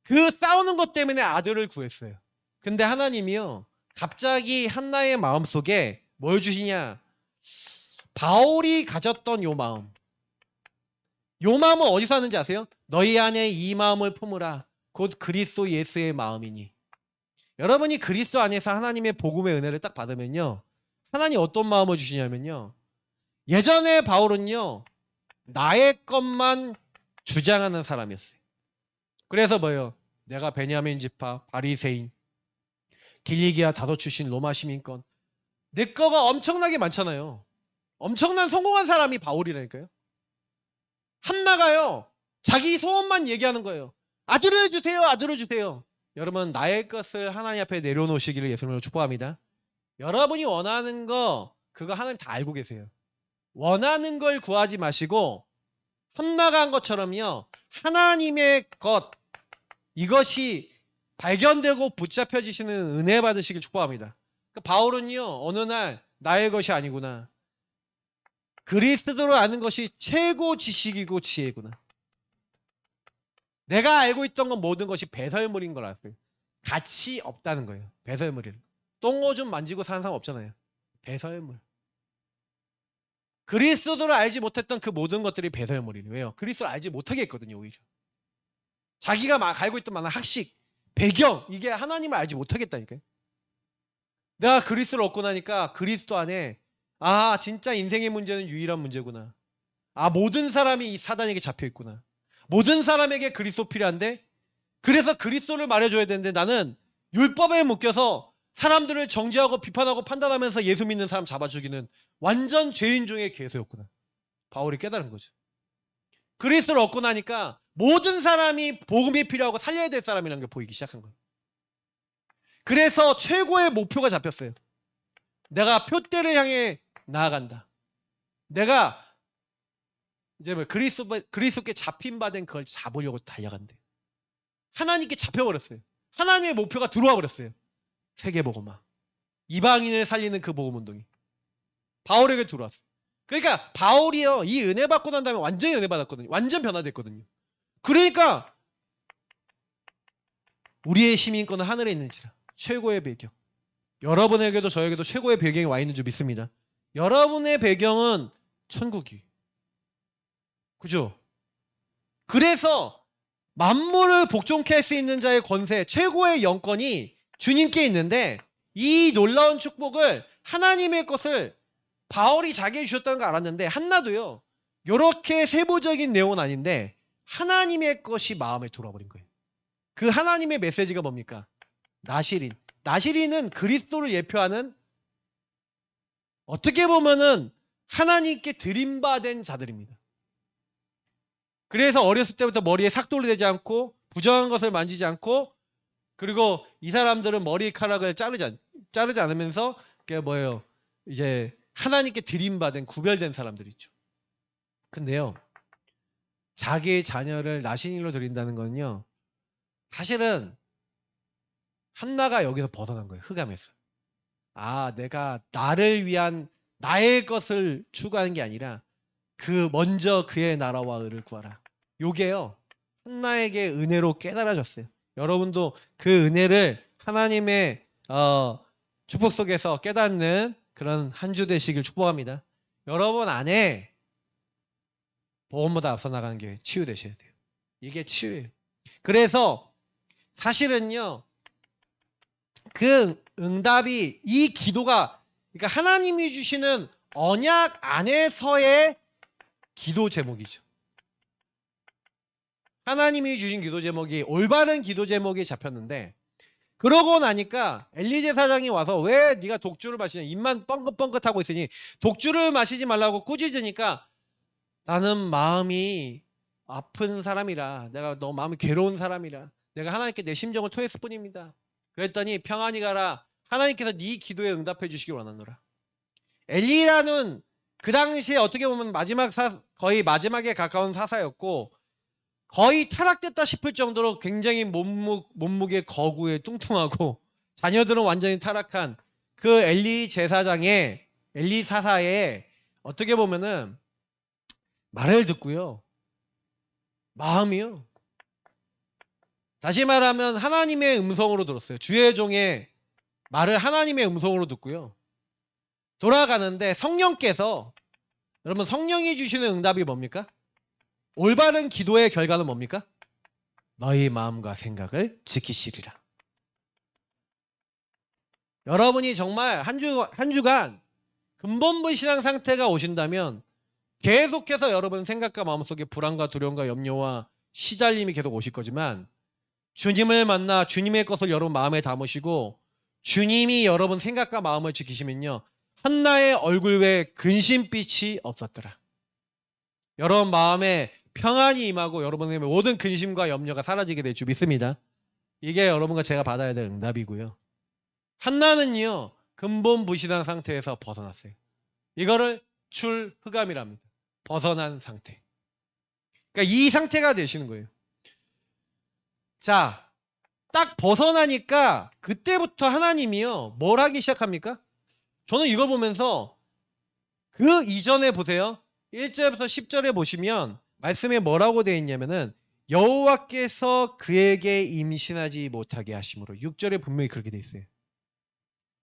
그 싸우는 것 때문에 아들을 구했어요. 근데 하나님이요, 갑자기 한나의 마음속에 뭘 주시냐? 바울이 가졌던 요 마음은 어디서 하는지 아세요? 너희 안에 이 마음을 품으라. 곧 그리스도 예수의 마음이니. 여러분이 그리스도 안에서 하나님의 복음의 은혜를 딱 받으면요, 하나님 어떤 마음을 주시냐면요, 예전에 바울은요, 나의 것만 주장하는 사람이었어요. 그래서 뭐예요? 내가 베냐민 지파, 바리새인, 길리기아 다도 출신 로마 시민권, 내 거가 엄청나게 많잖아요. 엄청난 성공한 사람이 바울이라니까요. 한나가요, 자기 소원만 얘기하는 거예요. 아들을 주세요, 아들을 주세요. 여러분, 나의 것을 하나님 앞에 내려놓으시기를 예수님으로 축복합니다. 여러분이 원하는 거, 그거 하나님 다 알고 계세요. 원하는 걸 구하지 마시고 한나가 한 것처럼요, 하나님의 것, 이것이 발견되고 붙잡혀지시는 은혜 받으시길 축복합니다. 그러니까 바울은요, 어느 날 나의 것이 아니구나, 그리스도로 아는 것이 최고 지식이고 지혜구나, 내가 알고 있던 건 모든 것이 배설물인 걸 알았어요. 가치 없다는 거예요. 배설물이. 똥오줌 만지고 사는 사람 없잖아요. 배설물. 그리스도를 알지 못했던 그 모든 것들이 배설물이에요. 왜요? 그리스도를 알지 못하게 했거든요, 오히려. 자기가 막 알고 있던 많은 학식, 배경, 이게 하나님을 알지 못하겠다니까요. 내가 그리스도를 얻고 나니까 그리스도 안에, 아, 진짜 인생의 문제는 유일한 문제구나. 아, 모든 사람이 이 사단에게 잡혀있구나. 모든 사람에게 그리스도 필요한데, 그래서 그리스도를 말해줘야 되는데 나는 율법에 묶여서 사람들을 정죄하고 비판하고 판단하면서 예수 믿는 사람 잡아 죽이는 완전 죄인 중에 괴수였구나. 바울이 깨달은 거죠. 그리스도를 얻고 나니까 모든 사람이 복음이 필요하고 살려야 될 사람이라는 게 보이기 시작한 거예요. 그래서 최고의 목표가 잡혔어요. 내가 표대를 향해 나아간다. 내가 이제 뭐 그리스도께 잡힌 바 된 그걸 잡으려고 달려간대. 하나님께 잡혀버렸어요. 하나님의 목표가 들어와 버렸어요. 세계복음화. 이방인을 살리는 그 복음운동이 바울에게 들어왔어요. 그러니까 바울이요, 이 은혜 받고 난 다음에 완전히 은혜 받았거든요. 완전 변화됐거든요. 그러니까 우리의 시민권은 하늘에 있는지라. 최고의 배경. 여러분에게도 저에게도 최고의 배경이 와 있는 줄 믿습니다. 여러분의 배경은 천국이. 그죠? 그래서 만물을 복종케 할 수 있는 자의 권세, 최고의 영권이 주님께 있는데, 이 놀라운 축복을, 하나님의 것을 바울이 자기에게 주셨다는 걸 알았는데, 한나도요, 이렇게 세부적인 내용은 아닌데 하나님의 것이 마음에 들어버린 거예요. 그 하나님의 메시지가 뭡니까? 나시린. 나시린은 그리스도를 예표하는, 어떻게 보면은 하나님께 드림받은 자들입니다. 그래서 어렸을 때부터 머리에 삭도를 대지 않고 부정한 것을 만지지 않고, 그리고 이 사람들은 머리카락을 자르지 않으면서, 그게 뭐예요? 이제 하나님께 드림받은 구별된 사람들이죠. 근데요, 자기의 자녀를 나신일로 드린다는 건요, 사실은 한나가 여기서 벗어난 거예요. 흑암에서. 아, 내가 나를 위한 나의 것을 추구하는 게 아니라 그 먼저 그의 나라와 의를 구하라. 요게요, 한나에게 은혜로 깨달아졌어요. 여러분도 그 은혜를 하나님의 축복 속에서 깨닫는 그런 한 주 되시길 축복합니다. 여러분 안에 복음보다 앞서 나가는 게 치유 되셔야 돼요. 이게 치유예요. 그래서 사실은요, 그 응답이, 이 기도가, 그러니까 하나님이 주시는 언약 안에서의 기도 제목이죠. 하나님이 주신 기도 제목이, 올바른 기도 제목이 잡혔는데, 그러고 나니까 엘리제 사장이 와서, 왜 네가 독주를 마시냐, 입만 뻥긋뻥긋하고 있으니 독주를 마시지 말라고 꾸짖으니까, 나는 마음이 아픈 사람이라, 내가 너무 마음이 괴로운 사람이라, 내가 하나님께 내 심정을 토했을 뿐입니다. 그랬더니 평안히 가라. 하나님께서 네 기도에 응답해 주시기 원하노라. 엘리야는 그 당시에 어떻게 보면 거의 마지막에 가까운 사사였고 거의 타락됐다 싶을 정도로 굉장히 몸무게 거구에 뚱뚱하고 자녀들은 완전히 타락한 그 엘리 사사의 어떻게 보면은 말을 듣고요. 마음이요. 다시 말하면 하나님의 음성으로 들었어요. 주의 종의 말을 하나님의 음성으로 듣고요. 돌아가는데 성령께서 여러분 성령이 주시는 응답이 뭡니까? 올바른 기도의 결과는 뭡니까? 너희 마음과 생각을 지키시리라. 여러분이 정말 한 주간 근본불신앙 상태가 오신다면 계속해서 여러분 생각과 마음속에 불안과 두려움과 염려와 시달림이 계속 오실 거지만 주님을 만나 주님의 것을 여러분 마음에 담으시고 주님이 여러분 생각과 마음을 지키시면요. 한나의 얼굴 외에 근심빛이 없었더라. 여러분 마음에 평안이 임하고 여러분의 모든 근심과 염려가 사라지게 될 줄 믿습니다. 이게 여러분과 제가 받아야 될 응답이고요. 한나는요. 근본 불신앙 상태에서 벗어났어요. 이거를 출흑암이랍니다. 벗어난 상태. 그러니까 이 상태가 되시는 거예요. 자, 딱 벗어나니까 그때부터 하나님이요. 뭘 하기 시작합니까? 저는 이걸 보면서 그 이전에 보세요. 1절부터 10절에 보시면 말씀에 뭐라고 되어 있냐면은 여호와께서 그에게 임신하지 못하게 하심으로 6절에 분명히 그렇게 되어 있어요.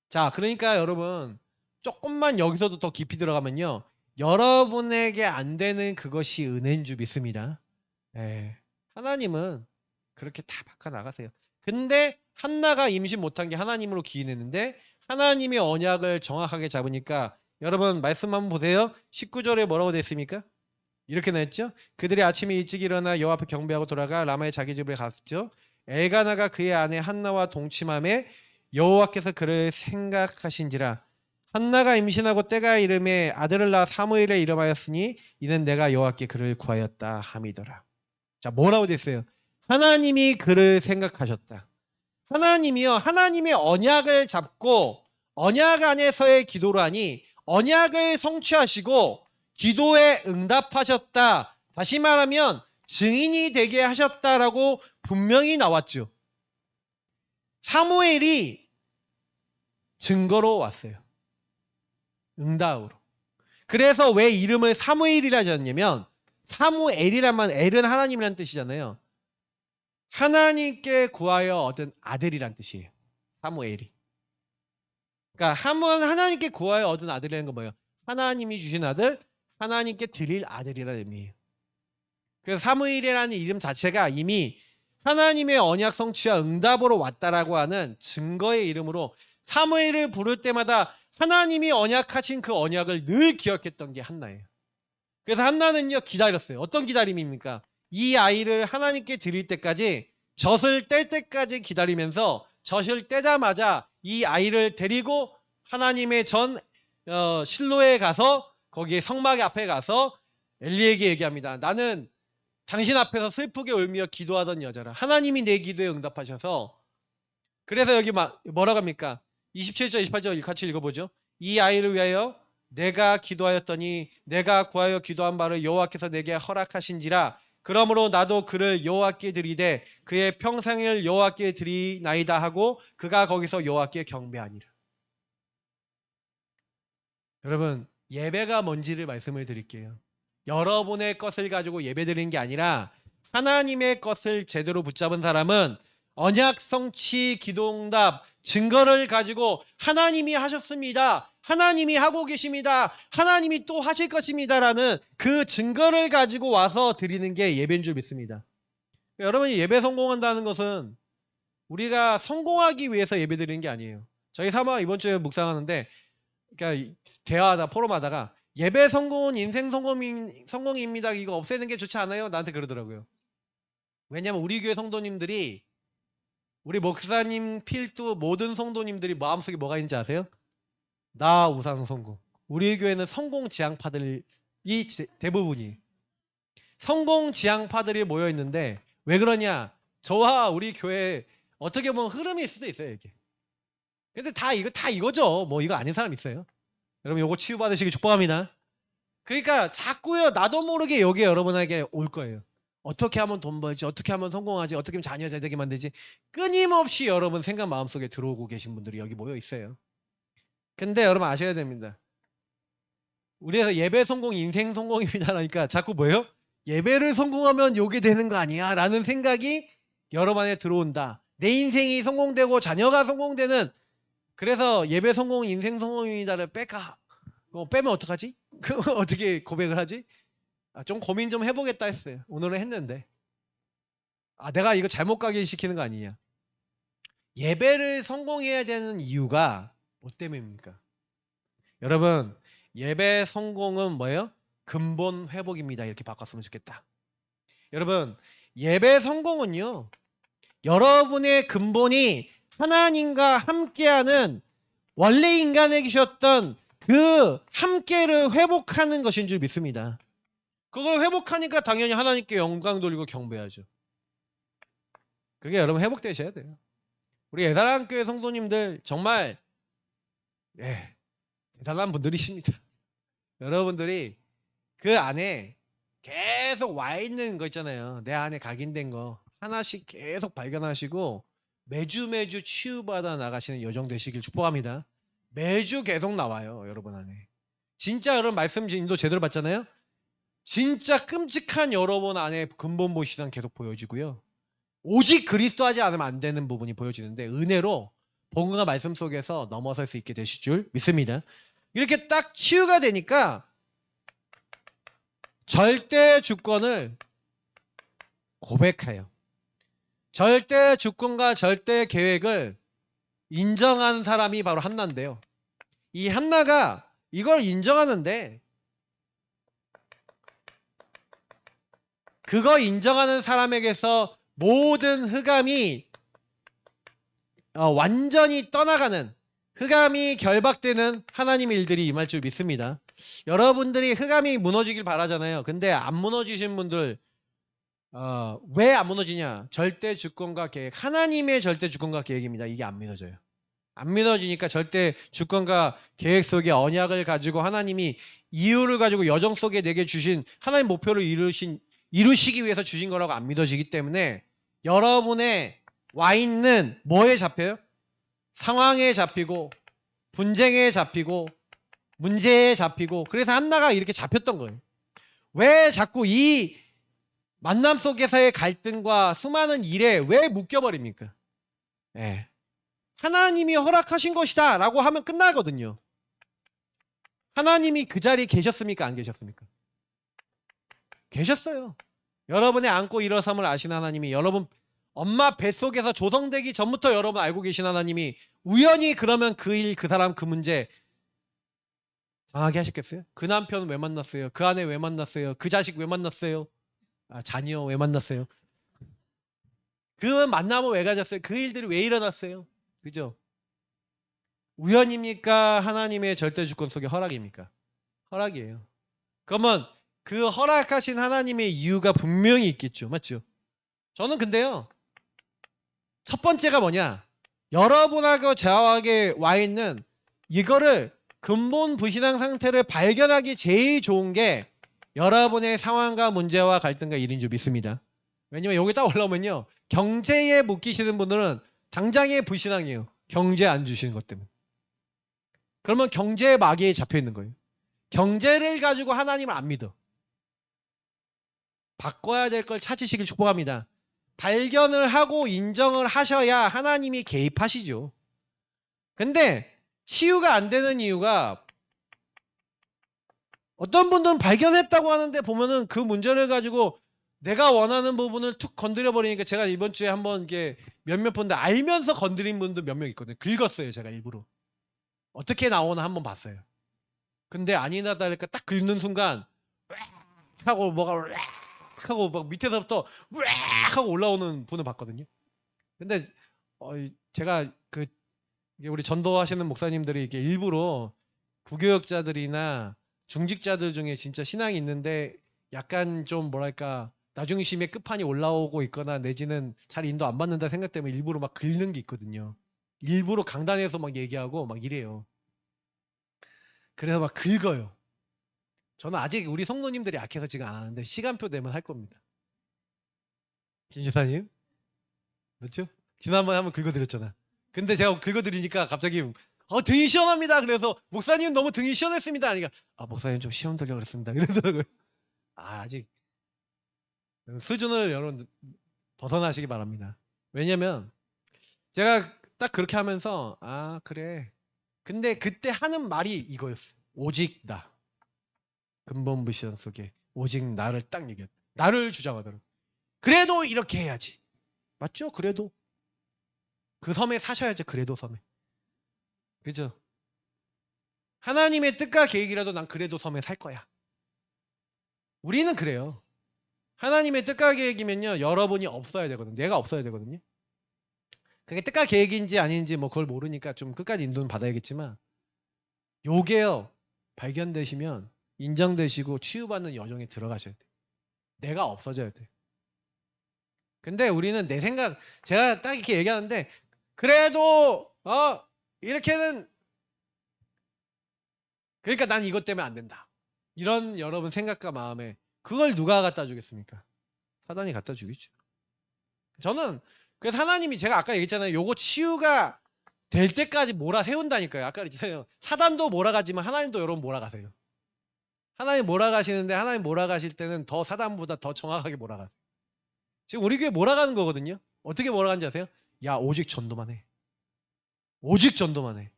자, 그러니까 여러분 조금만 여기서도 더 깊이 들어가면요. 여러분에게 안 되는 그것이 은혜인 줄 믿습니다. 하나님은 그렇게 다 바꿔나가세요. 근데 한나가 임신 못한 게 하나님으로 기인했는데 하나님의 언약을 정확하게 잡으니까 여러분 말씀 한번 보세요. 19절에 뭐라고 됐습니까? 이렇게 나왔죠. 그들이 아침에 일찍 일어나 여호와 앞에 경배하고 돌아가 라마의 자기 집에 갔죠. 엘가나가 그의 아내 한나와 동침함에 여호와께서 그를 생각하신지라. 한나가 임신하고 때가 이름에 아들을 낳아 사무엘에 이름하였으니 이는 내가 여호와께 그를 구하였다 함이더라. 자, 뭐라고 됐어요? 하나님이 그를 생각하셨다. 하나님이요. 하나님의 언약을 잡고 언약 안에서의 기도를 하니 언약을 성취하시고 기도에 응답하셨다. 다시 말하면 증인이 되게 하셨다라고 분명히 나왔죠. 사무엘이 증거로 왔어요. 응답으로. 그래서 왜 이름을 사무엘이라 하셨냐면 사무엘이란 말 엘은 하나님이란 뜻이잖아요. 하나님께 구하여 얻은 아들이란 뜻이에요. 사무엘이. 그러니까 하나님께 구하여 얻은 아들이라는 건 뭐예요? 하나님이 주신 아들, 하나님께 드릴 아들이라는 의미예요. 그래서 사무엘이라는 이름 자체가 이미 하나님의 언약 성취와 응답으로 왔다라고 하는 증거의 이름으로 사무엘을 부를 때마다 하나님이 언약하신 그 언약을 늘 기억했던 게 한나예요. 그래서 한나는요 기다렸어요. 어떤 기다림입니까? 이 아이를 하나님께 드릴 때까지 젖을 뗄 때까지 기다리면서 젖을 떼자마자 이 아이를 데리고 하나님의 실로에 가서 거기에 성막 앞에 가서 엘리에게 얘기합니다. 나는 당신 앞에서 슬프게 울며 기도하던 여자라. 하나님이 내 기도에 응답하셔서 그래서 여기 뭐라고 합니까? 27절 28절 같이 읽어보죠. 이 아이를 위하여 내가 기도하였더니 내가 구하여 기도한 바를 여호와께서 내게 허락하신지라. 그러므로 나도 그를 여호와께 드리되 그의 평생을 여호와께 드리나이다 하고 그가 거기서 여호와께 경배하니라. 여러분 예배가 뭔지를 말씀을 드릴게요. 여러분의 것을 가지고 예배드리는 게 아니라 하나님의 것을 제대로 붙잡은 사람은 언약 성취 기도응답 증거를 가지고 하나님이 하셨습니다. 하나님이 하고 계십니다. 하나님이 또 하실 것입니다라는 그 증거를 가지고 와서 드리는 게 예배인 줄 믿습니다. 여러분이 예배 성공한다는 것은 우리가 성공하기 위해서 예배 드리는 게 아니에요. 저희 사모가 이번 주에 묵상하는데 그러니까 대화하다 포럼하다가 예배 성공은 인생 성공입니다. 이거 없애는 게 좋지 않아요? 나한테 그러더라고요. 왜냐면 우리 교회 성도님들이 우리 목사님 필두 모든 성도님들이 마음속에 뭐가 있는지 아세요? 나 우상 성공. 우리 교회는 성공 지향파들이 대부분이 성공 지향파들이 모여 있는데 왜 그러냐? 저와 우리 교회 어떻게 보면 흐름일 수도 있어요, 이게. 근데 다 이거죠. 뭐 이거 아닌 사람 있어요? 여러분 요거 치유받으시기 축복합니다. 그러니까 자꾸요 나도 모르게 여기에 여러분에게 올 거예요. 어떻게 하면 돈 벌지? 어떻게 하면 성공하지? 어떻게 하면 자녀 잘 되게 만들지? 끊임없이 여러분 생각 마음속에 들어오고 계신 분들이 여기 모여 있어요. 근데 여러분 아셔야 됩니다. 우리에서 예배 성공, 인생 성공입니다라니까 자꾸 뭐예요? 예배를 성공하면 요게 되는 거 아니야? 라는 생각이 여러분 안에 들어온다. 내 인생이 성공되고 자녀가 성공되는 그래서 예배 성공, 인생 성공입니다를 빼면 어떡하지? 어떻게 고백을 하지? 좀 고민 좀 해보겠다 했어요. 오늘은 했는데. 내가 이거 잘못 가게 시키는 거 아니냐. 예배를 성공해야 되는 이유가 뭐 때문입니까? 여러분, 예배 성공은 뭐예요? 근본 회복입니다. 이렇게 바꿨으면 좋겠다. 여러분, 예배 성공은요. 여러분의 근본이 하나님과 함께하는 원래 인간에 계셨던 그 함께를 회복하는 것인 줄 믿습니다. 그걸 회복하니까 당연히 하나님께 영광 돌리고 경배하죠. 그게 여러분 회복되셔야 돼요. 우리 예사랑교회 성도님들 정말 대단한 분들이십니다. 여러분들이 그 안에 계속 와 있는 거 있잖아요. 내 안에 각인된 거 하나씩 계속 발견하시고 매주 치유받아 나가시는 여정 되시길 축복합니다. 매주 계속 나와요. 여러분 안에. 진짜 여러분 말씀 인도 제대로 받잖아요. 진짜 끔찍한 여러분 안에 근본 모시단 계속 보여지고요. 오직 그리스도 하지 않으면 안 되는 부분이 보여지는데 은혜로 복음과 말씀 속에서 넘어설 수 있게 되실 줄 믿습니다. 이렇게 딱 치유가 되니까 절대 주권을 고백해요. 절대 주권과 절대 계획을 인정한 사람이 바로 한나인데요. 이 한나가 이걸 인정하는데 그거 인정하는 사람에게서 모든 흑암이 완전히 떠나가는 흑암이 결박되는 하나님의 일들이 임할 줄 믿습니다. 여러분들이 흑암이 무너지길 바라잖아요. 근데 안 무너지신 분들 왜 안 무너지냐? 절대 주권과 계획, 하나님의 절대 주권과 계획입니다. 이게 안 믿어져요. 안 믿어지니까 절대 주권과 계획 속에 언약을 가지고 하나님이 이유를 가지고 여정 속에 내게 주신 하나님 목표를 이루시기 위해서 주신 거라고 안 믿어지기 때문에 여러분의 와 있는 뭐에 잡혀요? 상황에 잡히고 분쟁에 잡히고 문제에 잡히고 그래서 한나가 이렇게 잡혔던 거예요. 왜 자꾸 이 만남 속에서의 갈등과 수많은 일에 왜 묶여버립니까? 하나님이 허락하신 것이다 라고 하면 끝나거든요. 하나님이 그 자리에 계셨습니까? 안 계셨습니까? 계셨어요. 여러분의 안고 일어섬을 아시는 하나님이 여러분 엄마 뱃속에서 조성되기 전부터 여러분 알고 계신 하나님이 우연히 그러면 그 일, 그 사람, 그 문제 당하게 하셨겠어요? 그 남편 왜 만났어요? 그 아내 왜 만났어요? 그 자식 왜 만났어요? 자녀 왜 만났어요? 그 만남을 왜 가졌어요? 그 일들이 왜 일어났어요? 그죠? 우연입니까? 하나님의 절대 주권 속의 허락입니까? 허락이에요. 그러면 그 허락하신 하나님의 이유가 분명히 있겠죠. 맞죠? 저는 근데요. 첫 번째가 뭐냐? 여러분하고 저하게 와 있는 이거를 근본 불신앙 상태를 발견하기 제일 좋은 게 여러분의 상황과 문제와 갈등과 일인 줄 믿습니다. 왜냐면 여기 딱 올라오면요. 경제에 묶이시는 분들은 당장의 불신앙이에요. 경제 안 주시는 것 때문에. 그러면 경제의 마귀에 잡혀 있는 거예요. 경제를 가지고 하나님을 안 믿어. 바꿔야 될 걸 찾으시길 축복합니다. 발견을 하고 인정을 하셔야 하나님이 개입하시죠. 근데 치유가 안 되는 이유가 어떤 분들은 발견했다고 하는데 보면은 그 문제를 가지고 내가 원하는 부분을 툭 건드려 버리니까 제가 이번 주에 한번 이게 몇몇 분들 알면서 건드린 분들 몇 명 있거든요. 긁었어요, 제가 일부러. 어떻게 나오나 한번 봤어요. 근데 아니나 다를까 딱 긁는 순간 하고 뭐가 하고 막 밑에서부터 하고 올라오는 분을 봤거든요. 근데 제가 우리 전도하시는 목사님들이 이게 일부러 부교역자들이나 중직자들 중에 진짜 신앙이 있는데 약간 좀 뭐랄까 나중심의 끝판이 올라오고 있거나 내지는 잘 인도 안 받는다 생각 때문에 일부러 막 긁는 게 있거든요. 일부러 강단에서 막 얘기하고 막 이래요. 그래서 막 긁어요. 저는 아직 우리 성도님들이 약해서 지금 안 하는데 시간표 되면 할 겁니다. 김 지사님, 그렇죠? 지난번에 한번 긁어드렸잖아. 근데 제가 긁어드리니까 갑자기 등이 시원합니다. 그래서 목사님 너무 등이 시원했습니다. 아니까 목사님 좀 시험 들려 그랬습니다. 이러더라고요. 아직 수준을 여러분 벗어나시기 바랍니다. 왜냐면 제가 딱 그렇게 하면서 그래. 근데 그때 하는 말이 이거였어. 오직 나. 근본부시전 속에 오직 나를 딱 얘기했다. 나를 주장하더라고. 그래도 이렇게 해야지. 맞죠? 그래도. 그 섬에 사셔야죠. 그래도 섬에. 그죠? 하나님의 뜻과 계획이라도 난 그래도 섬에 살 거야. 우리는 그래요. 하나님의 뜻과 계획이면요. 여러분이 없어야 되거든요. 내가 없어야 되거든요. 그게 뜻과 계획인지 아닌지 뭐 그걸 모르니까 좀 끝까지 인도는 받아야겠지만 요게요. 발견되시면 인정되시고 치유받는 여정에 들어가셔야 돼요. 내가 없어져야 돼요. 근데 우리는 내 생각 제가 딱 이렇게 얘기하는데 그래도 이렇게는 그러니까 난 이것 때문에 안 된다. 이런 여러분 생각과 마음에 그걸 누가 갖다 주겠습니까? 사단이 갖다 주겠죠. 저는 그래서 하나님이 제가 아까 얘기했잖아요. 요거 치유가 될 때까지 몰아세운다니까요. 아까 그랬잖아요. 사단도 몰아가지만 하나님도 여러분 몰아가세요. 하나님 몰아가시는데 하나님 몰아가실 때는 더 사단보다 더 정확하게 몰아가세요. 지금 우리 교회 몰아가는 거거든요. 어떻게 몰아가는지 아세요? 야 오직 전도만 해. 오직 전도만 해.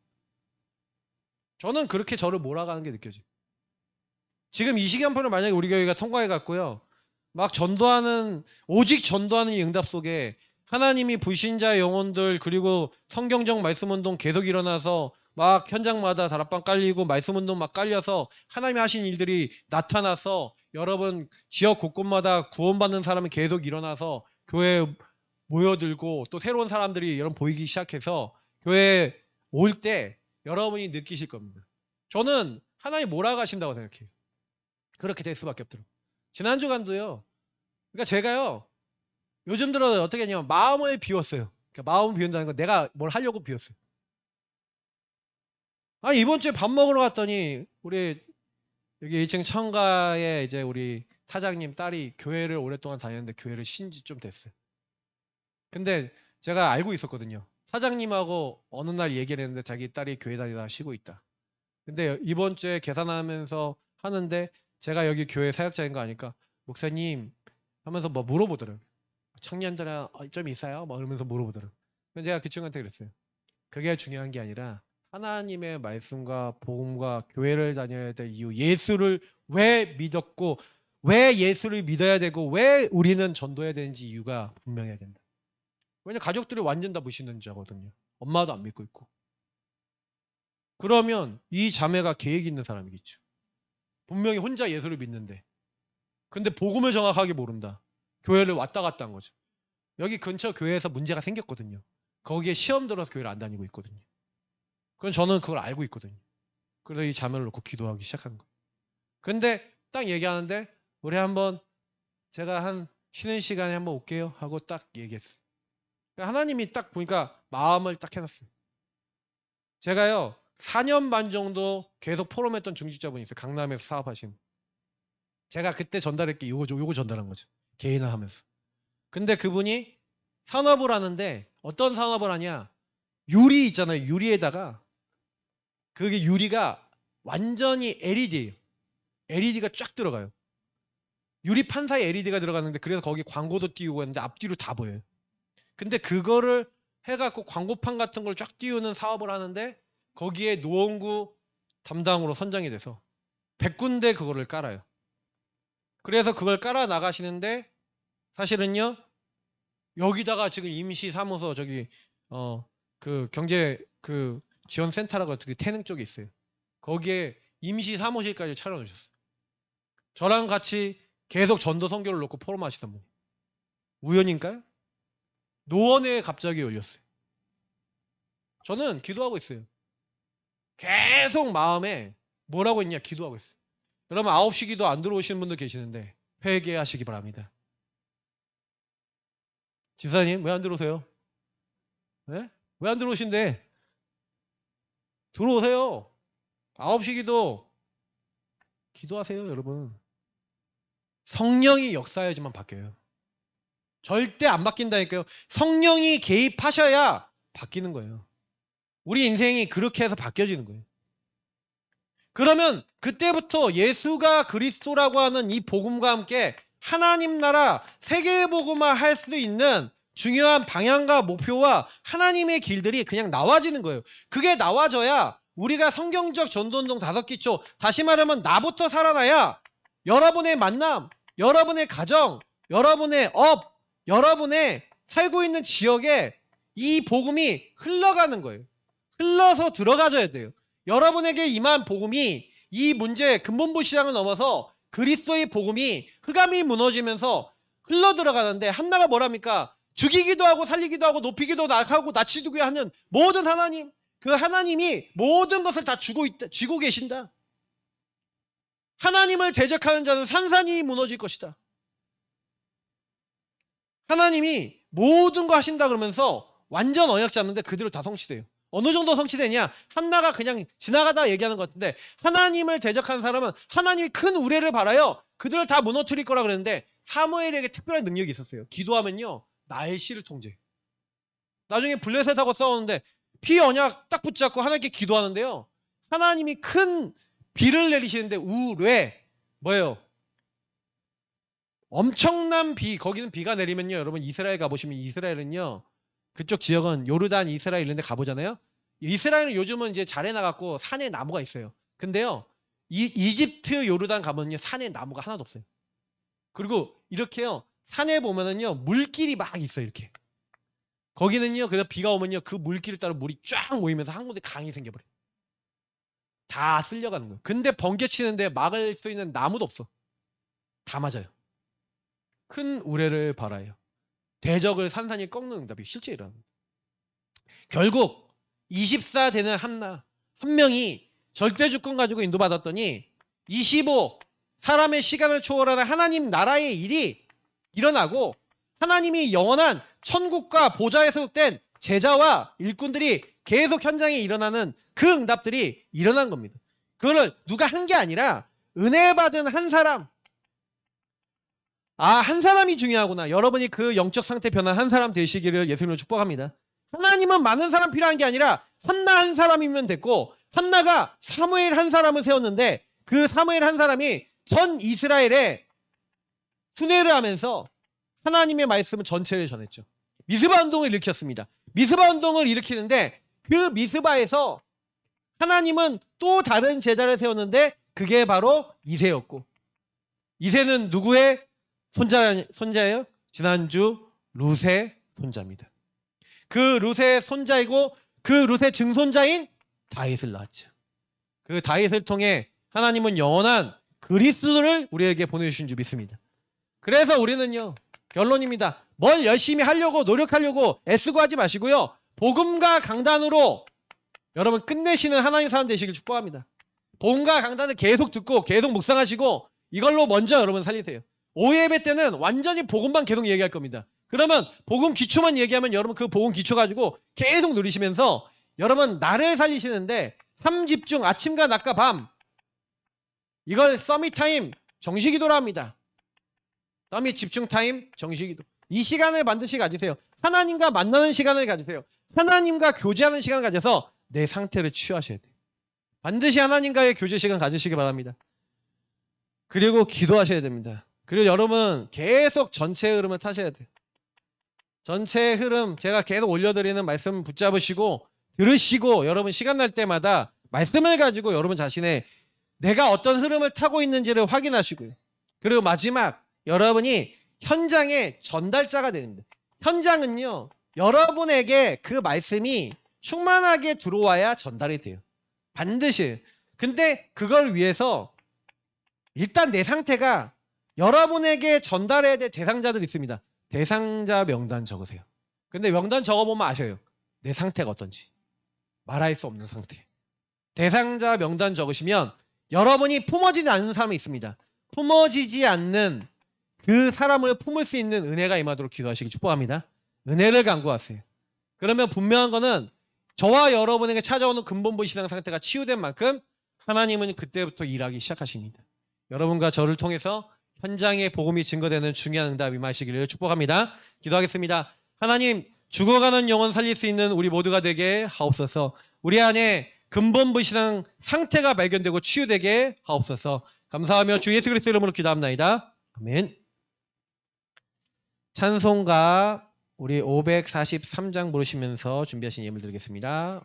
저는 그렇게 저를 몰아가는 게 느껴져요. 지금 이 시간표를 만약에 우리 교회가 통과해 갔고요. 막 전도하는 오직 전도하는 이 응답 속에 하나님이 불신자 영혼들 그리고 성경적 말씀 운동 계속 일어나서 막 현장마다 다락방 깔리고 말씀 운동 막 깔려서 하나님이 하신 일들이 나타나서 여러분 지역 곳곳마다 구원받는 사람이 계속 일어나서 교회에 모여들고 또 새로운 사람들이 여러분 보이기 시작해서 교회에 올 때 여러분이 느끼실 겁니다. 저는 하나님 몰아가신다고 생각해요. 그렇게 될 수밖에 없더라고요. 지난 주간도요. 그러니까 제가요. 요즘 들어 어떻게 하냐면 마음을 비웠어요. 그러니까 마음을 비운다는 건 내가 뭘 하려고 비웠어요. 이번 주에 밥 먹으러 갔더니 우리 여기 1층 청가에 이제 우리 사장님 딸이 교회를 오랫동안 다녔는데 교회를 쉰 지 좀 됐어요. 근데 제가 알고 있었거든요. 사장님하고 어느 날 얘기를 했는데 자기 딸이 교회 다니다 쉬고 있다. 근데 이번 주에 계산하면서 하는데 제가 여기 교회 사역자인 거 아니까 목사님 하면서 뭐 물어보더라고요. 청년들은 좀 있어요? 뭐 이러면서 물어보더라고요. 그래서 제가 그 친구한테 그랬어요. 그게 중요한 게 아니라 하나님의 말씀과 복음과 교회를 다녀야 될 이유, 예수를 왜 믿었고 왜 예수를 믿어야 되고 왜 우리는 전도해야 되는지 이유가 분명해야 된다. 왜냐면 가족들이 완전 다 무시는 자거든요. 엄마도 안 믿고 있고. 그러면 이 자매가 계획 있는 사람이겠죠. 분명히 혼자 예수를 믿는데. 근데 복음을 정확하게 모른다. 교회를 왔다 갔다 한 거죠. 여기 근처 교회에서 문제가 생겼거든요. 거기에 시험 들어서 교회를 안 다니고 있거든요. 그럼 저는 그걸 알고 있거든요. 그래서 이 자매를 놓고 기도하기 시작한 거예요. 근데 딱 얘기하는데 우리 한번 제가 한 쉬는 시간에 한번 올게요 하고 딱 얘기했어요. 하나님이 딱 보니까 마음을 딱 해놨어요. 제가요 4년 반 정도 계속 포럼했던 중직자분이 있어요. 강남에서 사업하신. 제가 그때 전달할 게 요거 전달한 거죠. 개인화 하면서. 근데 그분이 산업을 하는데 어떤 산업을 하냐. 유리 있잖아요. 유리에다가 그게 유리가 완전히 LED예요. LED가 쫙 들어가요. 유리판 사이에 LED가 들어가는데 그래서 거기 광고도 띄우고 했는데 앞뒤로 다 보여요. 근데 그거를 해갖고 광고판 같은 걸 쫙 띄우는 사업을 하는데 거기에 노원구 담당으로 선정이 돼서 100군데 그거를 깔아요. 그래서 그걸 깔아 나가시는데 사실은요 여기다가 지금 임시 사무소 저기 그 경제 그 지원센터라고 어떻게 태릉 쪽에 있어요. 거기에 임시 사무실까지 차려놓으셨어요. 저랑 같이 계속 전도 선교를 놓고 포럼하시던 분이. 우연인가요? 노원에 갑자기 열렸어요. 저는 기도하고 있어요. 계속 마음에 뭐라고 있냐 기도하고 있어요. 여러분 9시 기도 안 들어오시는 분들 계시는데 회개하시기 바랍니다. 지사님 왜 안 들어오세요? 네? 왜 안 들어오신대? 들어오세요. 9시 기도하세요, 여러분. 성령이 역사해야지만 바뀌어요. 절대 안 바뀐다니까요. 성령이 개입하셔야 바뀌는 거예요. 우리 인생이 그렇게 해서 바뀌어지는 거예요. 그러면 그때부터 예수가 그리스도라고 하는 이 복음과 함께 하나님 나라 세계 복음화 할 수 있는 중요한 방향과 목표와 하나님의 길들이 그냥 나와지는 거예요. 그게 나와져야 우리가 성경적 전도운동 5기초, 다시 말하면 나부터 살아나야 여러분의 만남, 여러분의 가정, 여러분의 업, 여러분의 살고 있는 지역에 이 복음이 흘러가는 거예요. 흘러서 들어가져야 돼요. 여러분에게 임한 복음이 이 문제 근본부 시장을 넘어서 그리스도의 복음이 흑암이 무너지면서 흘러 들어가는데, 한나가 뭐랍니까? 죽이기도 하고 살리기도 하고 높이기도 하고 낮추기도 하는 모든 하나님, 그 하나님이 모든 것을 다 쥐고 계신다. 하나님을 대적하는 자는 산산이 무너질 것이다. 하나님이 모든 거 하신다 그러면서 완전 언약 잡는데 그대로 다 성취돼요. 어느 정도 성취되냐? 한나가 그냥 지나가다 얘기하는 것 같은데, 하나님을 대적하는 사람은 하나님이 큰 우레를 바라요. 그들을 다 무너뜨릴 거라 그랬는데 사무엘에게 특별한 능력이 있었어요. 기도하면요, 날씨를 통제해요. 나중에 블레셋하고 싸우는데 피 언약 딱 붙잡고 하나님께 기도하는데요, 하나님이 큰 비를 내리시는데 우레 뭐예요? 엄청난 비, 거기는 비가 내리면요, 여러분 이스라엘 가보시면 이스라엘은요, 그쪽 지역은 요르단, 이스라엘 이런 데 가보잖아요. 이스라엘은 요즘은 이제 잘 해나갔고 산에 나무가 있어요. 근데요, 이집트, 요르단 가면요, 산에 나무가 하나도 없어요. 그리고 이렇게요, 산에 보면은요, 물길이 막 있어요, 이렇게. 거기는요, 그래서 비가 오면요, 그 물길을 따라 물이 쫙 모이면서 한 군데 강이 생겨버려요. 다 쓸려가는 거예요. 근데 번개 치는데 막을 수 있는 나무도 없어. 다 맞아요. 큰 우레를 바라요. 대적을 산산이 꺾는 응답이 실제 일어납니다. 결국 24 되는 한나 한 명이 절대주권 가지고 인도받았더니 25 사람의 시간을 초월하는 하나님 나라의 일이 일어나고, 하나님이 영원한 천국과 보좌에 소속된 제자와 일꾼들이 계속 현장에 일어나는 그 응답들이 일어난 겁니다. 그거를 누가 한 게 아니라 은혜 받은 한 사람, 한 사람이 중요하구나. 여러분이 그 영적 상태 변한 한 사람 되시기를 예수님으로 축복합니다. 하나님은 많은 사람 필요한 게 아니라 한나 한 사람이면 됐고, 한나가 사무엘 한 사람을 세웠는데 그 사무엘 한 사람이 전 이스라엘에 순회를 하면서 하나님의 말씀을 전체를 전했죠. 미스바 운동을 일으켰습니다. 미스바 운동을 일으키는데 그 미스바에서 하나님은 또 다른 제자를 세웠는데 그게 바로 이새였고, 이새는 누구의 손자예요? 지난주 룻의 손자입니다. 그 룻의 손자이고 그 룻의 증손자인 다윗을 낳았죠. 그 다윗을 통해 하나님은 영원한 그리스도를 우리에게 보내주신 줄 믿습니다. 그래서 우리는요, 결론입니다. 뭘 열심히 하려고 노력하려고 애쓰고 하지 마시고요, 복음과 강단으로 여러분 끝내시는 하나님 사람 되시길 축복합니다. 복음과 강단을 계속 듣고 계속 묵상하시고 이걸로 먼저 여러분 살리세요. 5예배 때는 완전히 복음만 계속 얘기할 겁니다. 그러면 복음 기초만 얘기하면 여러분 그 복음 기초 가지고 계속 누리시면서 여러분 나를 살리시는데 3집중, 아침과 낮과 밤, 이걸 서밋 타임 정시기도라 합니다. 서밋 집중 타임 정시기도. 이 시간을 반드시 가지세요. 하나님과 만나는 시간을 가지세요. 하나님과 교제하는 시간을 가져서 내 상태를 치유하셔야 돼요. 반드시 하나님과의 교제 시간 가지시기 바랍니다. 그리고 기도하셔야 됩니다. 그리고 여러분 계속 전체의 흐름을 타셔야 돼요. 전체의 흐름 제가 계속 올려드리는 말씀 붙잡으시고 들으시고, 여러분 시간 날 때마다 말씀을 가지고 여러분 자신의 내가 어떤 흐름을 타고 있는지를 확인하시고요. 그리고 마지막, 여러분이 현장의 전달자가 됩니다. 현장은요, 여러분에게 그 말씀이 충만하게 들어와야 전달이 돼요. 반드시. 근데 그걸 위해서 일단 내 상태가, 여러분에게 전달해야 될 대상자들이 있습니다. 대상자 명단 적으세요. 근데 명단 적어보면 아셔요. 내 상태가 어떤지. 말할 수 없는 상태. 대상자 명단 적으시면 여러분이 품어지지 않는 사람이 있습니다. 품어지지 않는 그 사람을 품을 수 있는 은혜가 임하도록 기도하시기 축복합니다. 은혜를 간구하세요. 그러면 분명한 거는 저와 여러분에게 찾아오는 근본부 신앙 상태가 치유된 만큼 하나님은 그때부터 일하기 시작하십니다. 여러분과 저를 통해서 현장에 복음이 증거되는 중요한 응답이 임하시기를 축복합니다. 기도하겠습니다. 하나님, 죽어가는 영혼 살릴 수 있는 우리 모두가 되게 하옵소서. 우리 안에 근본부 신앙 상태가 발견되고 치유되게 하옵소서. 감사하며 주 예수 그리스도 이름으로 기도합나이다. 아멘. 찬송가 우리 543장 부르시면서 준비하신 예물 드리겠습니다.